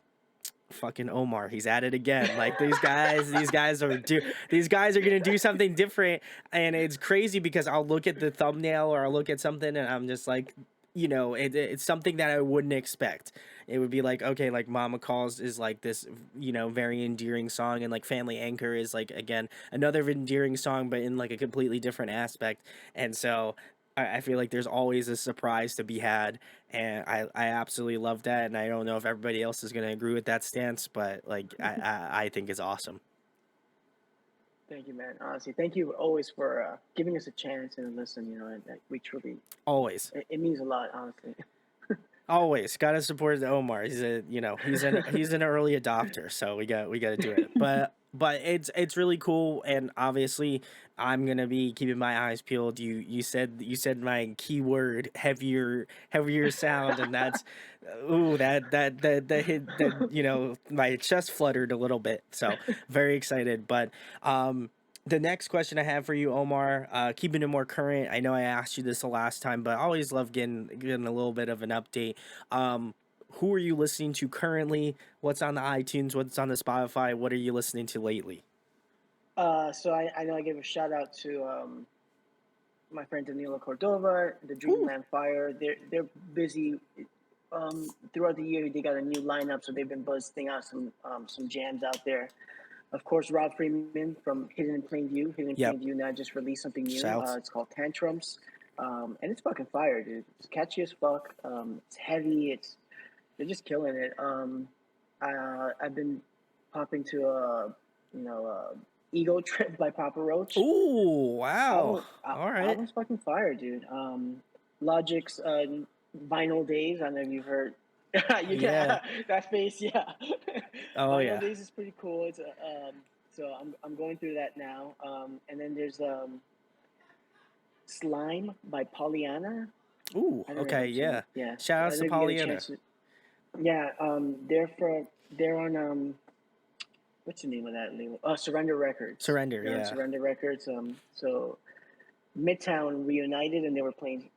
fucking Omar, he's at it again. Like these guys are gonna do something different. And it's crazy because I'll look at the thumbnail or I'll look at something and I'm just like, it's something that I wouldn't expect. It would be like, okay, like Mama Calls is like this, very endearing song, and like Family Anchor is like, again, another endearing song, but in like a completely different aspect. And so I feel like there's always a surprise to be had, and I absolutely love that. And I don't know if everybody else is gonna agree with that stance, but like I think it's awesome. Thank you, man. Honestly, thank you always for giving us a chance and listen. We truly, Always. it means a lot, honestly. Always gotta support the Omar. He's an early adopter, so we got to do it. But it's really cool, and obviously I'm gonna be keeping my eyes peeled. You said my keyword, heavier sound, and that's ooh, that hit, that my chest fluttered a little bit. So very excited. But the next question I have for you, Omar, keeping it more current. I know I asked you this the last time, but I always love getting a little bit of an update. Um, who are you listening to currently? What's on the iTunes? What's on the Spotify? What are you listening to lately? So I know I gave a shout out to my friend Danilo Cordova, the Ooh, Dreamland Fire. They're busy throughout the year. They got a new lineup, so they've been buzzing out some jams out there. Of course, Rob Freeman from Hidden in Plain View. Hidden in yep. Plain View now just released something new. Shouts. It's called Tantrums, and it's fucking fire, dude. It's catchy as fuck. It's heavy. They're just killing it. I've been popping to Ego Trip by Papa Roach. Ooh, wow. All right. Album's fucking fire, dude. Logic's Vinyl Days. I don't know if you've heard. You Yeah. can that face, yeah. Oh Vinyl yeah. Days is pretty cool. So I'm going through that now. And then there's Slime by Pollyanna. Ooh. I don't know if Okay. you've seen Yeah. it. Yeah, Shout I outs don't to know if you get a Pollyanna. chance to. Yeah, they're on what's the name of that label? Surrender Records. Surrender. They're on Yeah. Surrender Records. So Midtown reunited and they were playing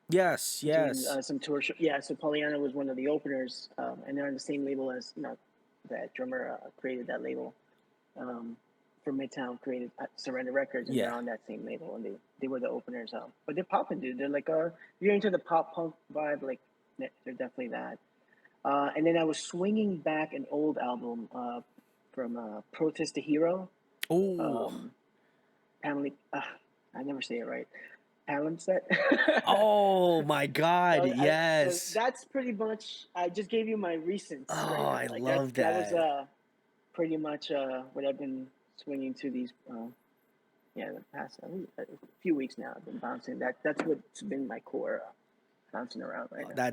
Yes. doing Yes. some tour show. Yeah, so Pollyanna was one of the openers, and they're on the same label as that drummer created that label. Um, from Midtown created Surrender Records, and they're Yeah. on that same label, and they were the openers. But they're popping, dude. They're like if you're into the pop punk vibe, like they're definitely that. And then I was swinging back an old album from Protest the Hero. Oh. Um, Pamela, I never say it right. Palimpsest. Oh my God. So Yes. that's pretty much. I just gave you my recents right Oh, now. I Like love that was that. pretty much what I've been swinging to these. The past a few weeks now. I've been bouncing. That's what's been my core, bouncing around right now.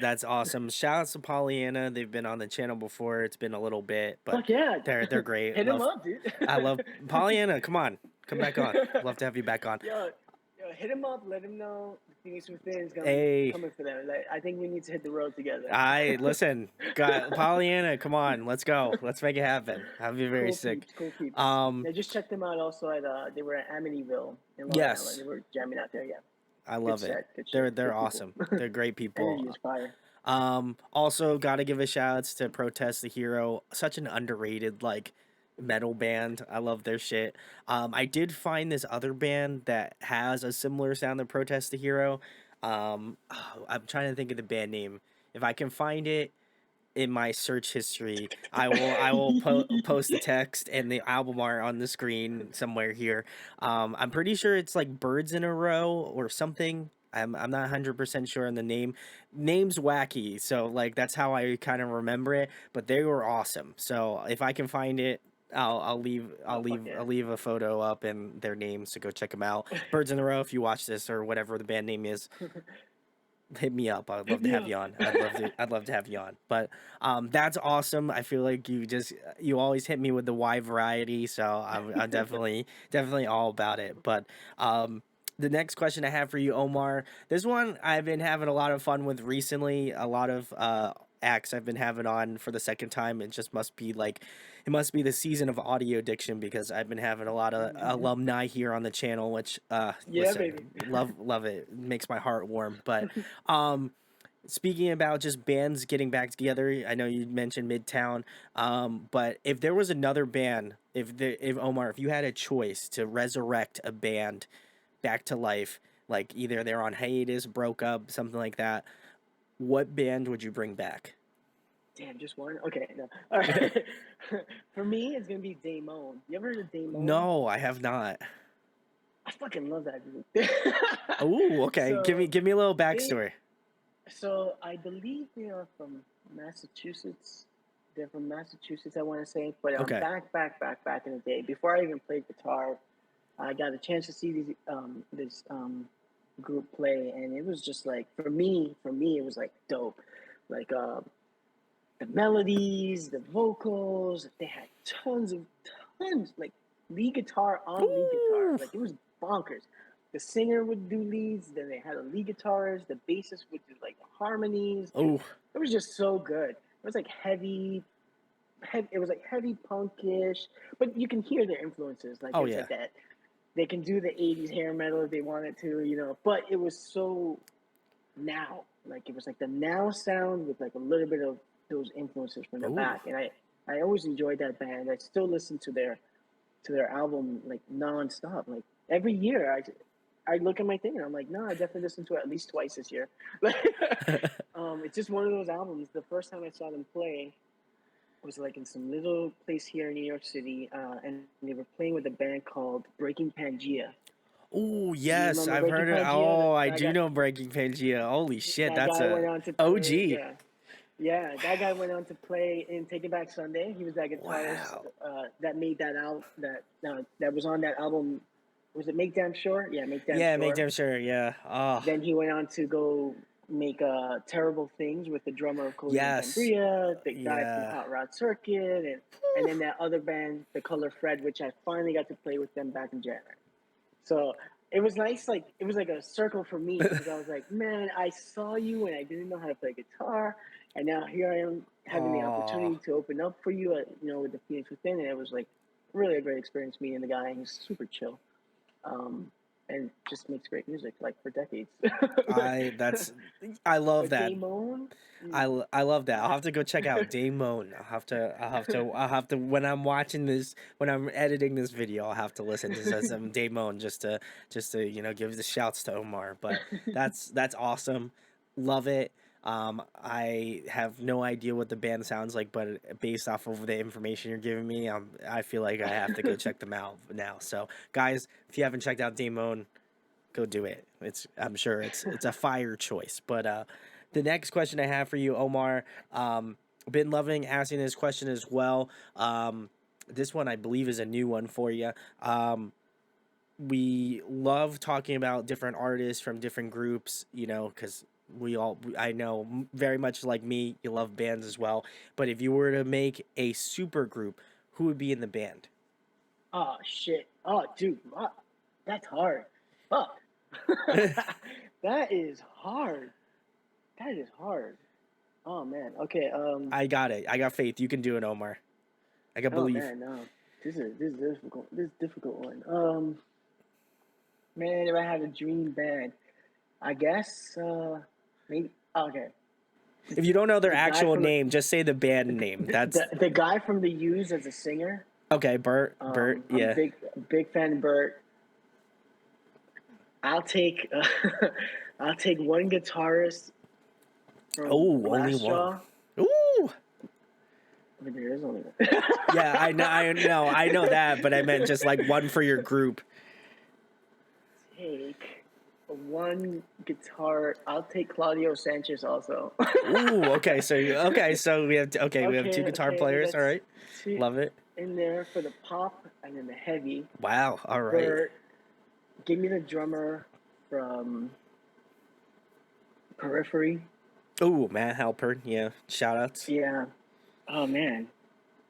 That's awesome. Shout out to Pollyanna. They've been on the channel before. It's been a little bit, but Fuck yeah, they're great. hit him up, dude. I love Pollyanna. Come on, come back on. Love to have you back on. yo, hit him up. Let him know the Phoenix Within is Hey, coming for them. Like, I think we need to hit the road together. I listen. Got Pollyanna. Come on, let's go. Let's make it happen. I'd be very Cool sick. peeps, cool peeps. Um, I just checked them out. Also at they were at Amityville in Long Island. yes, They were jamming out there. Yeah, I good love it. set, good shit, They're good people. awesome. They're great Energy people. is fire. Also got to give a shout outs to Protest the Hero. Such an underrated like metal band. I love their shit. I did find this other band that has a similar sound to Protest the Hero. I'm trying to think of the band name. If I can find it in my search history, I will post the text and the album art on the screen somewhere here. I'm pretty sure it's like Birds in a Row or something. I'm not 100% sure on the name. Name's wacky, so like that's how I kind of remember it. But they were awesome. So if I can find it, Oh fuck yeah. I'll leave a photo up and their names to go check them out. Birds in a Row. If you watch this or whatever the band name is, hit me up. I'd Hit love to me have up. you on. I'd love to have you on. But that's awesome. I feel like you always hit me with the wide variety, so I'm definitely all about it. But the next question I have for you, Omar, this one I've been having a lot of fun with recently. A lot of acts I've been having on for the second time. It just must be like it must be the season of audio addiction because I've been having a lot of alumni here on the channel, which Yeah, baby. listen, love it. It makes my heart warm. But um speaking about just bands getting back together, I know you mentioned Midtown, but if there was another band, if Omar, if you had a choice to resurrect a band back to life, like either they're on hiatus, broke up, something like that, what band would you bring back? Damn, just one. Okay, no. All right. For me, it's gonna be Damone. You ever heard of Damone? No, I have not. I fucking love that group. Oh, okay. so Give me a little they, backstory. so I believe they are from Massachusetts. They're from Massachusetts, I want to say. But Okay. back in the day, before I even played guitar, I got a chance to see this group play, and it was just like for me, it was like dope. Like the melodies, the vocals. They had tons, like lead guitar on lead guitar. Ooh. Like it was bonkers. The singer would do leads, then they had a lead guitarist. The bassist would do like the harmonies. Oh. It was just so good. It was like it was like heavy punkish, but you can hear their influences. Like Oh it was yeah. like that. They can do the '80s hair metal if they wanted to, But it was so now, like it was like the now sound with like a little bit of those influences from the Oh. back, and I always enjoyed that band. I still listen to their album like nonstop. Like every year, I look at my thing and I'm like, no, I definitely listened to it at least twice this year. It's just one of those albums. The first time I saw them play was like in some little place here in New York City, and they were playing with a band called Breaking Pangea. Oh Do you yes, remember I've Breaking heard it. Pangea? Oh, I do know Breaking Pangea. Holy shit, That that's guy a went on to play. OG. Yeah, yeah, that guy went on to play in Take It Back Sunday. He was that guitarist Wow. that made that out that was on that album. Was it Make Damn Sure? Yeah, Make Damn Yeah, make Sure. damn sure. Yeah. Oh, Then he went on to go make Terrible Things with the drummer of Coheed and yes. Cambria, the guy from Yeah. Hot Rod Circuit, and then that other band, The Color Fred, which I finally got to play with them back in January. So it was nice, like it was like a circle for me because I was like, man, I saw you and I didn't know how to play guitar, and now here I am having the Oh, opportunity to open up for you, with the Phoenix Within, and it was like really a great experience meeting the guy. He's super chill, and just makes great music like for decades. I that's I love But that. Damone, I love that. I'll have to go check out Damon. I'll have to when I'm watching this, when I'm editing this video, I'll have to listen to some Damon just to give the shouts to Omar. But that's awesome. Love it. I have no idea what the band sounds like, but based off of the information you're giving me, I feel like I have to go check them out now. So, guys, if you haven't checked out Damon, go do it. I'm sure it's a fire choice. But the next question I have for you, Omar, been loving asking this question as well. This one I believe is a new one for you. We love talking about different artists from different groups, because I know very much like me, you love bands as well. But if you were to make a super group, who would be in the band? Oh shit. Oh dude, that's hard. Fuck. That is hard. That is hard. Oh man. Okay. I got it. I got faith. You can do it, Omar. I got Oh belief. man. No. This is difficult. This is a difficult one. Man, if I had a dream band, I guess. Maybe. Okay. If you don't know their The guy actual from name, just say the band name. That's the guy from the Used as a singer. okay. Bert. Bert. I'm Yeah. big fan of Bert. I'll take I'll take one guitarist from Oh, only one. Glassjaw. Ooh. But there is only one. Yeah, I know that, but I meant just like one for your group. Take one guitar. I'll take Claudio Sanchez also. Ooh, okay. So we have we have two guitar players. All right, two love it. in there for the pop and then the heavy. Wow. All right. Bert, give me the drummer from Periphery. Ooh, Matt Halpern. Yeah. Shout outs. Yeah. Oh man.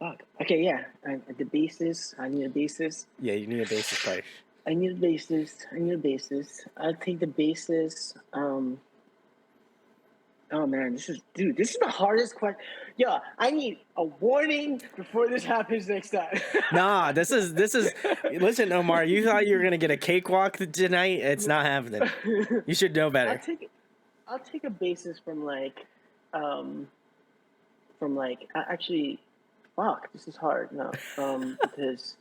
Fuck. Okay, yeah. The bassist. I need a bassist. Yeah, you need a bassist player. I need a bassist. I'll take the bassist. Oh man, this is the hardest question. Yeah, I need a warning before this happens next time. Nah, this is. Listen, Omar, you thought you were gonna get a cakewalk tonight. It's not happening. You should know better. I'll take a bassist actually, fuck, this is hard. No, because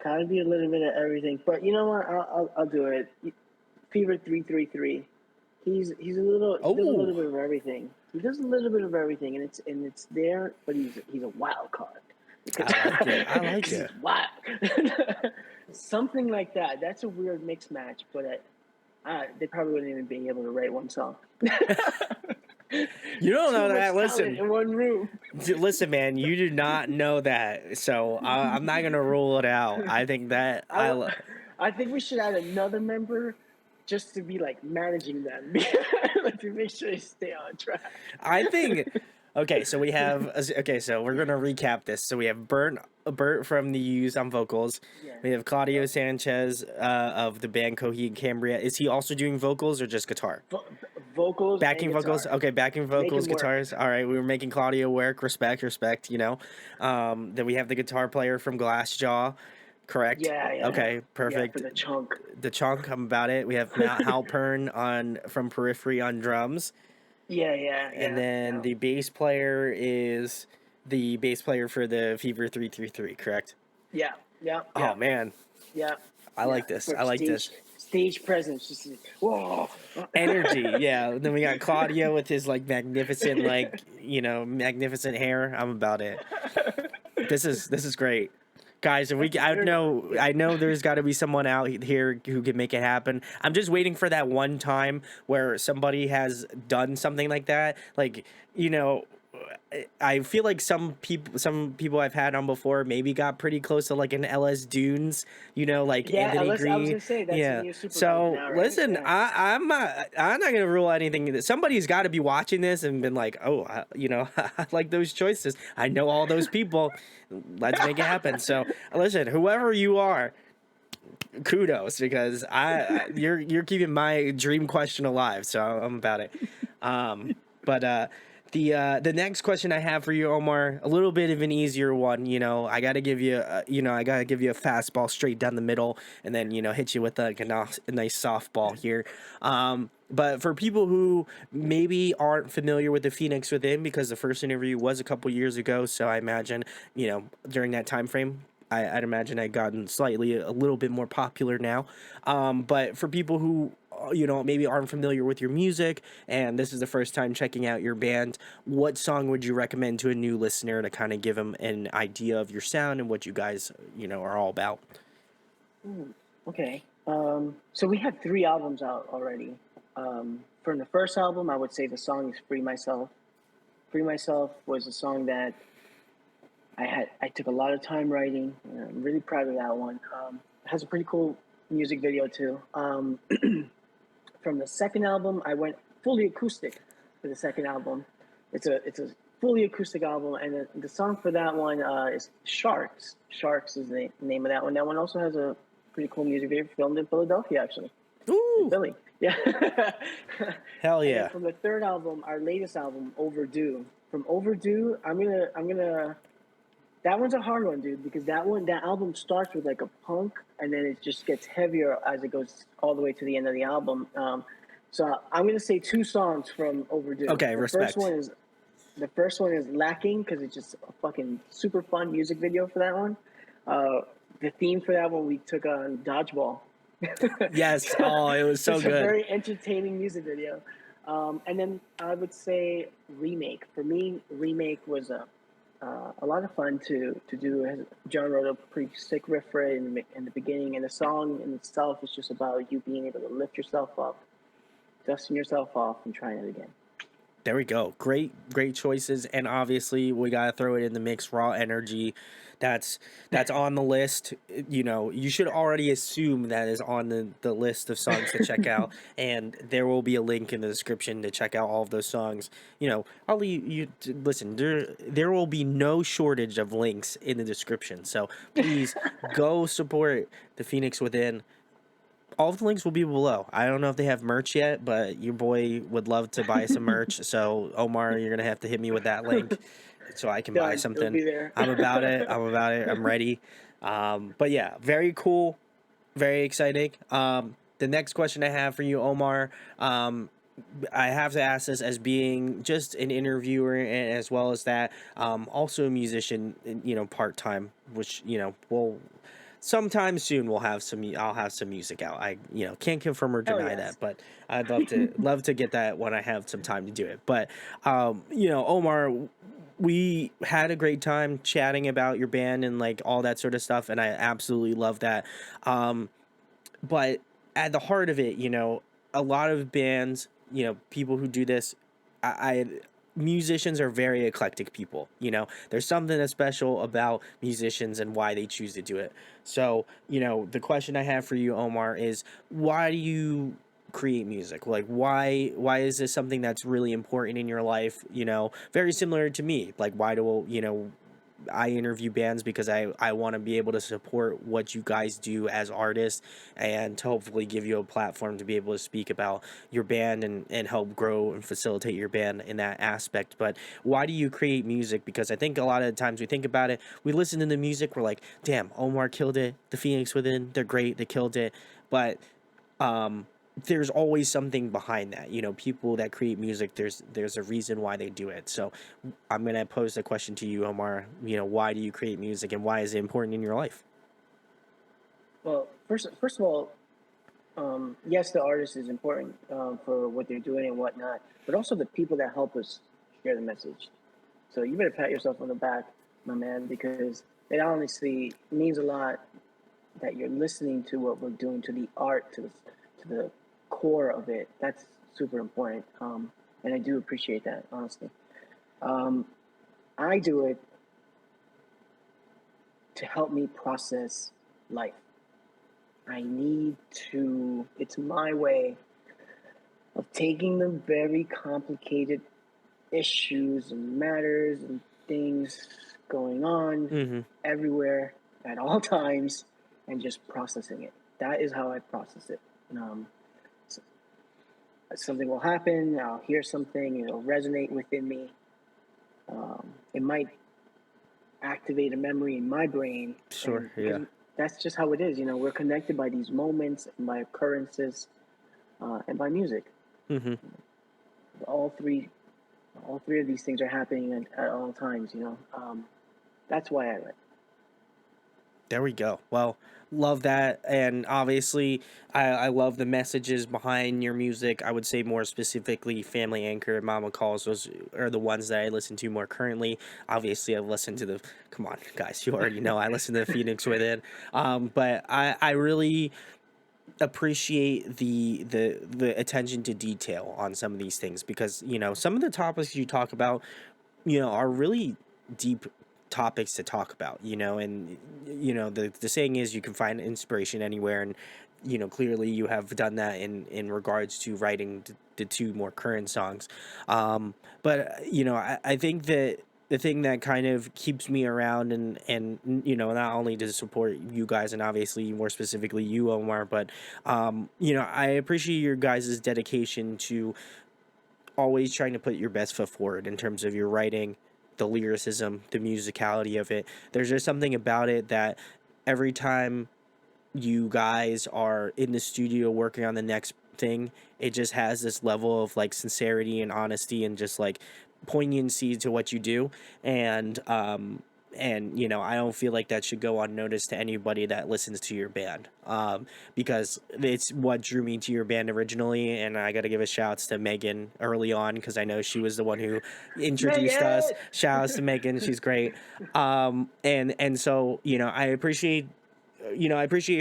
gotta be a little bit of everything. But you know what? I'll do it. Fever 333. He does a little bit of everything. He does a little bit of everything, and it's there. But he's a wild card. I like it. Wild. Something like that. That's a weird mix match, but they probably wouldn't even be able to write one song. You don't know that. Listen, in one room. Listen, man, you do not know that. So I'm not gonna rule it out. I think that I think we should add another member just to be like managing them, to make sure they stay on track. I think. Okay, so we have. Okay, so we're gonna recap this. So we have Bert from the Used on vocals. Yeah. We have Claudio Sanchez of the band Coheed and Cambria. Is he also doing vocals or just guitar? Vocals. Backing vocals. Guitar. Okay, backing vocals, guitars. All right, we were making Claudio work. Respect. Then we have the guitar player from Glassjaw. Correct. Yeah. Okay, perfect. Yeah, for the chunk. The chunk. I'm about it. We have Matt Halpern from Periphery on drums. Yeah. And then the bass player is the bass player for the Fever 333, correct? Yeah. Oh man. Yeah. I like this. I like this. Stage presence, just whoa. Energy, yeah. Then we got Claudio with his magnificent magnificent hair. I'm about it. This is great. Guys, I know there's got to be someone out here who can make it happen. I'm just waiting for that one time where somebody has done something like that. I feel like some people I've had on before maybe got pretty close to like an LS Dunes, Anthony Green. I was gonna say, that's the new super So now, right? listen, Yeah. I'm not gonna rule anything. Somebody's got to be watching this and been like, oh, I like those choices. I know all those people. Let's make it happen. So listen, whoever you are, kudos, because you're keeping my dream question alive. So I'm about it. But The next question I have for you, Omar, a little bit of an easier one. I gotta give you a fastball straight down the middle, and then hit you with a nice softball here. But for people who maybe aren't familiar with the Phoenix Within, because the first interview was a couple years ago, so I imagine during that time frame. I'd imagine I'd gotten slightly a little bit more popular now. But for people who maybe aren't familiar with your music and this is the first time checking out your band, what song would you recommend to a new listener to kind of give them an idea of your sound and what you guys are all about? Ooh, okay. So we had 3 albums out already. From the first album, I would say the song is "Free Myself." "Free Myself" was a song that I took a lot of time writing. And I'm really proud of that one. It has a pretty cool music video too. From the second album, I went fully acoustic for the second album. It's a fully acoustic album, and the song for that one is "Sharks." Sharks is the name of that one. That one also has a pretty cool music video filmed in Philadelphia, actually, in Ooh, Philly. Yeah. hell And then yeah. from the third album, our latest album, "Overdue." From "Overdue," I'm gonna. That one's a hard one, dude, because that album starts with like a punk, and then it just gets heavier as it goes all the way to the end of the album. So I'm gonna say 2 songs from "Overdue." Okay, respect. The first one is "Lacking" because it's just a fucking super fun music video for that one. Uh, the theme for that one we took on dodgeball. Yes. Oh, it was so Just a good. very entertaining music video. And then I would say "Remake." For me, "Remake" was a lot of fun to do. John wrote a pretty sick riff for it in the beginning, and the song in itself is just about you being able to lift yourself up, dusting yourself off, and trying it again. There we go. Great choices, and obviously we gotta throw it in the mix. Raw energy, that's that's on the list. You should already assume that is on the list of songs to check out, and there will be a link in the description to check out all of those songs. I'll listen. There will be no shortage of links in the description, so please go support the Phoenix Within. All of the links will be below. I don't know if they have merch yet, but your boy would love to buy some merch. So Omar, you're gonna have to hit me with that link so I can buy Done. It'll something. be there. I'm about it. I'm about it. I'm ready. But yeah, very cool, very exciting. The next question I have for you, Omar. I have to ask this as being just an interviewer and as well as that, also a musician, part time, which will sometime soon we'll have some. I'll have some music out. I can't confirm or Hell deny that, yes. but I'd love to get that when I have some time to do it. But Omar, we had a great time chatting about your band and like all that sort of stuff, and I absolutely love that. But at the heart of it, a lot of bands, people who do this, I musicians are very eclectic people. There's something that's special about musicians and why they choose to do it. So, the question I have for you, Omar, is why do you create music? Like why is this something that's really important in your life? Very similar to me. Like why do I interview bands because I want to be able to support what you guys do as artists and to hopefully give you a platform to be able to speak about your band and help grow and facilitate your band in that aspect. But why do you create music? Because I think a lot of the times we think about it, we listen to the music, we're like, damn, Omar killed it. The Phoenix Within, they're great, they killed it. But um there's always something behind that. People that create music, there's a reason why they do it. So I'm gonna pose a question to you, Omar. Why do you create music and why is it important in your life? Well, first of all, yes, the artist is important for what they're doing and whatnot, but also the people that help us share the message. So you better pat yourself on the back, my man, because it honestly means a lot that you're listening to what we're doing, to the art, to the core of it. That's super important, and I do appreciate that, honestly. Um, I do it to help me process life. I need to. It's my way of taking the very complicated issues and matters and things going on Mm-hmm. everywhere at all times and just processing it. That is how I process it. Um, something will happen, I'll hear something, it'll resonate within me, it might activate a memory in my brain, Sure. and because Yeah. that's just how it is. We're connected by these moments and by occurrences, and by music. Hmm. All three, all three of these things are happening at all times. That's why I like. There we go. Well, love that. And obviously, I love the messages behind your music. I would say more specifically, Family Anchor and Mama Calls. Those are the ones that I listen to more currently. Obviously, I've listened to the, come on, guys, you already know I listen to the Phoenix Within. But I really appreciate the attention to detail on some of these things because, some of the topics you talk about, are really deep topics to talk about, and the saying is you can find inspiration anywhere, and clearly you have done that in regards to writing the two more current songs. But I think that the thing that kind of keeps me around and not only to support you guys and obviously more specifically you, Omar, but I appreciate your guys' dedication to always trying to put your best foot forward in terms of your writing, the lyricism, the musicality of it. There's just something about it that every time you guys are in the studio working on the next thing, it just has this level of like sincerity and honesty and just like poignancy to what you do. And I don't feel like that should go unnoticed to anybody that listens to your band, because it's what drew me to your band originally. And I got to give a shouts to Megan early on because I know she was the one who introduced us. Megan. Shout outs to Megan, she's great. And so I appreciate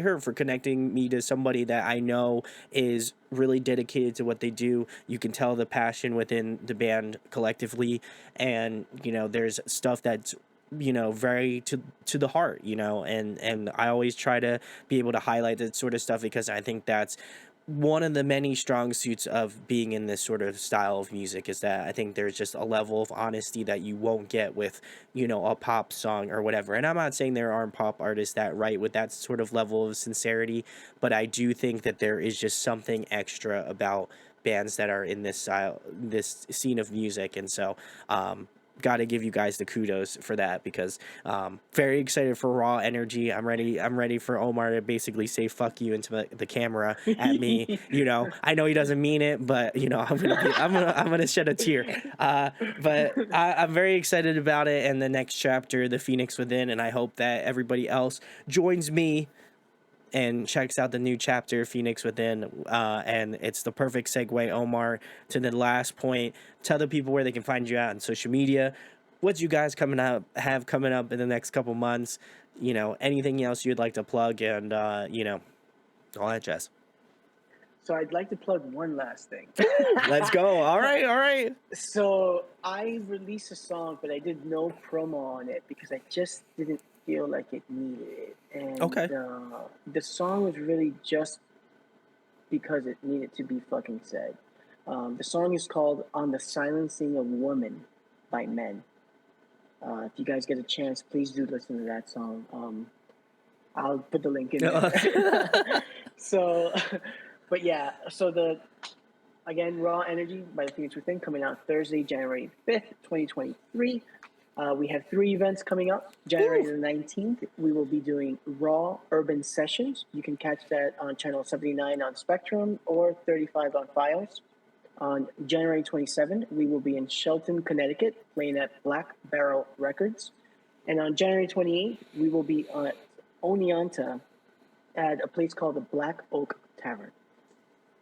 her for connecting me to somebody that I know is really dedicated to what they do. You can tell the passion within the band collectively, and there's stuff that's very to the heart, and I always try to be able to highlight that sort of stuff because I think that's one of the many strong suits of being in this sort of style of music is that I think there's just a level of honesty that you won't get with, a pop song or whatever. And I'm not saying there aren't pop artists that write with that sort of level of sincerity, but I do think that there is just something extra about bands that are in this style, this scene of music. And so, got to give you guys the kudos for that because very excited for Raw Energy. I'm ready for Omar to basically say fuck you into the camera at me. I know he doesn't mean it, but I'm gonna shed a tear. I'm very excited about it and the next chapter, the Phoenix Within, and I hope that everybody else joins me and checks out the new chapter, Phoenix Within. And it's the perfect segue, Omar, to the last point. Tell the people where they can find you out on social media. What you guys have coming up in the next couple months? Anything else you'd like to plug, and all that jazz. So I'd like to plug one last thing. Let's go. All right, all right. So I released a song, but I did no promo on it because I just didn't feel like it needed it. And Okay. the song was really just because it needed to be fucking said. The song is called "On the Silencing of Women" by Men. If you guys get a chance, please do listen to that song. I'll put the link in there. So, but yeah, so again, Raw Energy by the Phoenix Within coming out Thursday, January 5th, 2023. We have 3 events coming up. January the 19th, we will be doing Raw Urban Sessions. You can catch that on channel 79 on Spectrum or 35 on Files. On January 27th, we will be in Shelton, Connecticut, playing at Black Barrel Records. And on January 28th, we will be at Oneonta at a place called the Black Oak Tavern.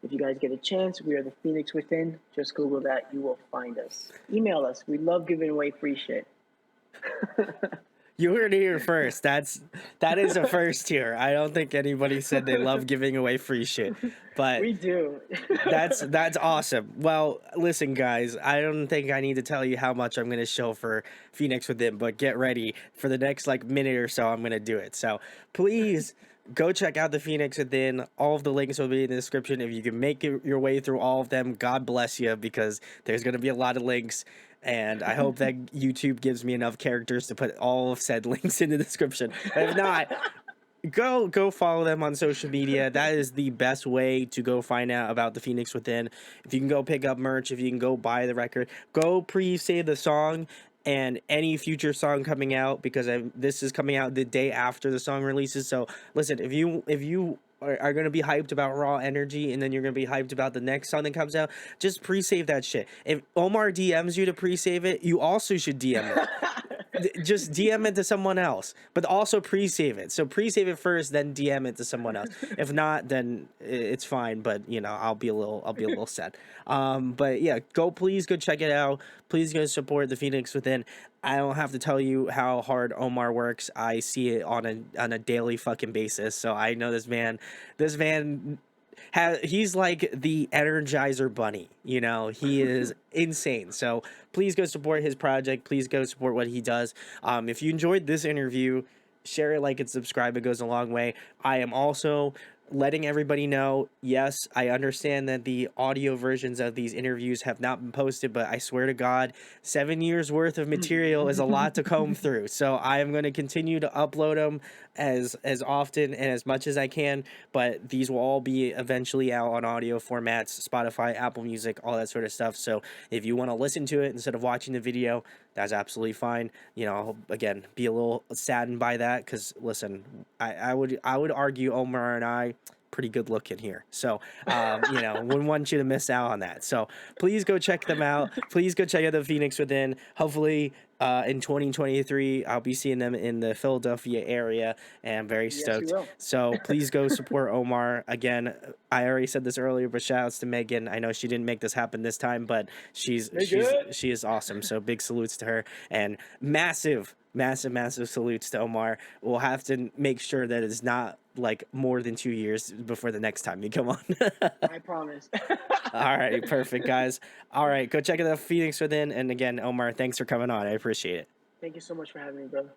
If you guys get a chance, we are the Phoenix Within. Just Google that, you will find us. Email us. We love giving away free shit. You heard it here first. That is a first here. I don't think anybody said they love giving away free shit, but We do. that's awesome. Well, listen, guys, I don't think I need to tell you how much I'm gonna show for Phoenix Within, but get ready for the next like minute or so. I'm gonna do it. So please go check out the Phoenix Within. All of the links will be in the description. If you can make your way through all of them, God bless you, because there's gonna be a lot of links. And I hope that YouTube gives me enough characters to put all of said links in the description. If not, go follow them on social media. That is the best way to go find out about the Phoenix Within. If you can go pick up merch, if you can go buy the record, go pre-save the song. and any future song coming out, because this is coming out the day after the song releases. So listen, if you are going to be hyped about Raw Energy, and then you're going to be hyped about the next song that comes out, just pre-save that shit. If Omar DMs you to pre-save it, you also should DM it. Just DM it to someone else, but also pre-save it. So pre-save it first, then DM it to someone else. If not, then it's fine. But I'll be a little sad. But yeah, please go check it out. Please go support the Phoenix Within. I don't have to tell you how hard Omar works. I see it on a daily fucking basis. So I know this man he's like the Energizer Bunny. He is insane. So please go support his project. Please go support what he does. If you enjoyed this interview, share it, like, and subscribe. It goes a long way. I am also letting everybody know, yes, I understand that the audio versions of these interviews have not been posted, but I swear to God, 7 years worth of material is a lot to comb through. So I am going to continue to upload them as often and as much as I can, but these will all be eventually out on audio formats, Spotify, Apple Music, all that sort of stuff. So if you want to listen to it instead of watching the video, that's absolutely fine. I'll, again, be a little saddened by that, because listen, I would argue Omar and I pretty good looking here. So, wouldn't want you to miss out on that. So please go check them out. Please go check out the Phoenix Within. Hopefully, in 2023, I'll be seeing them in the Philadelphia area, and I'm very Yes, we stoked. will. So please go support Omar. Again, I already said this earlier, but shout outs to Megan. I know she didn't make this happen this time, but she's They she's good. she is awesome. So big salutes to her, and massive, massive, massive salutes to Omar. We'll have to make sure that it's not like more than 2 years before the next time you come on. I promise. All right, perfect, guys. All right, go check out the Phoenix Within. And again, Omar, thanks for coming on. I appreciate it. Thank you so much for having me, brother.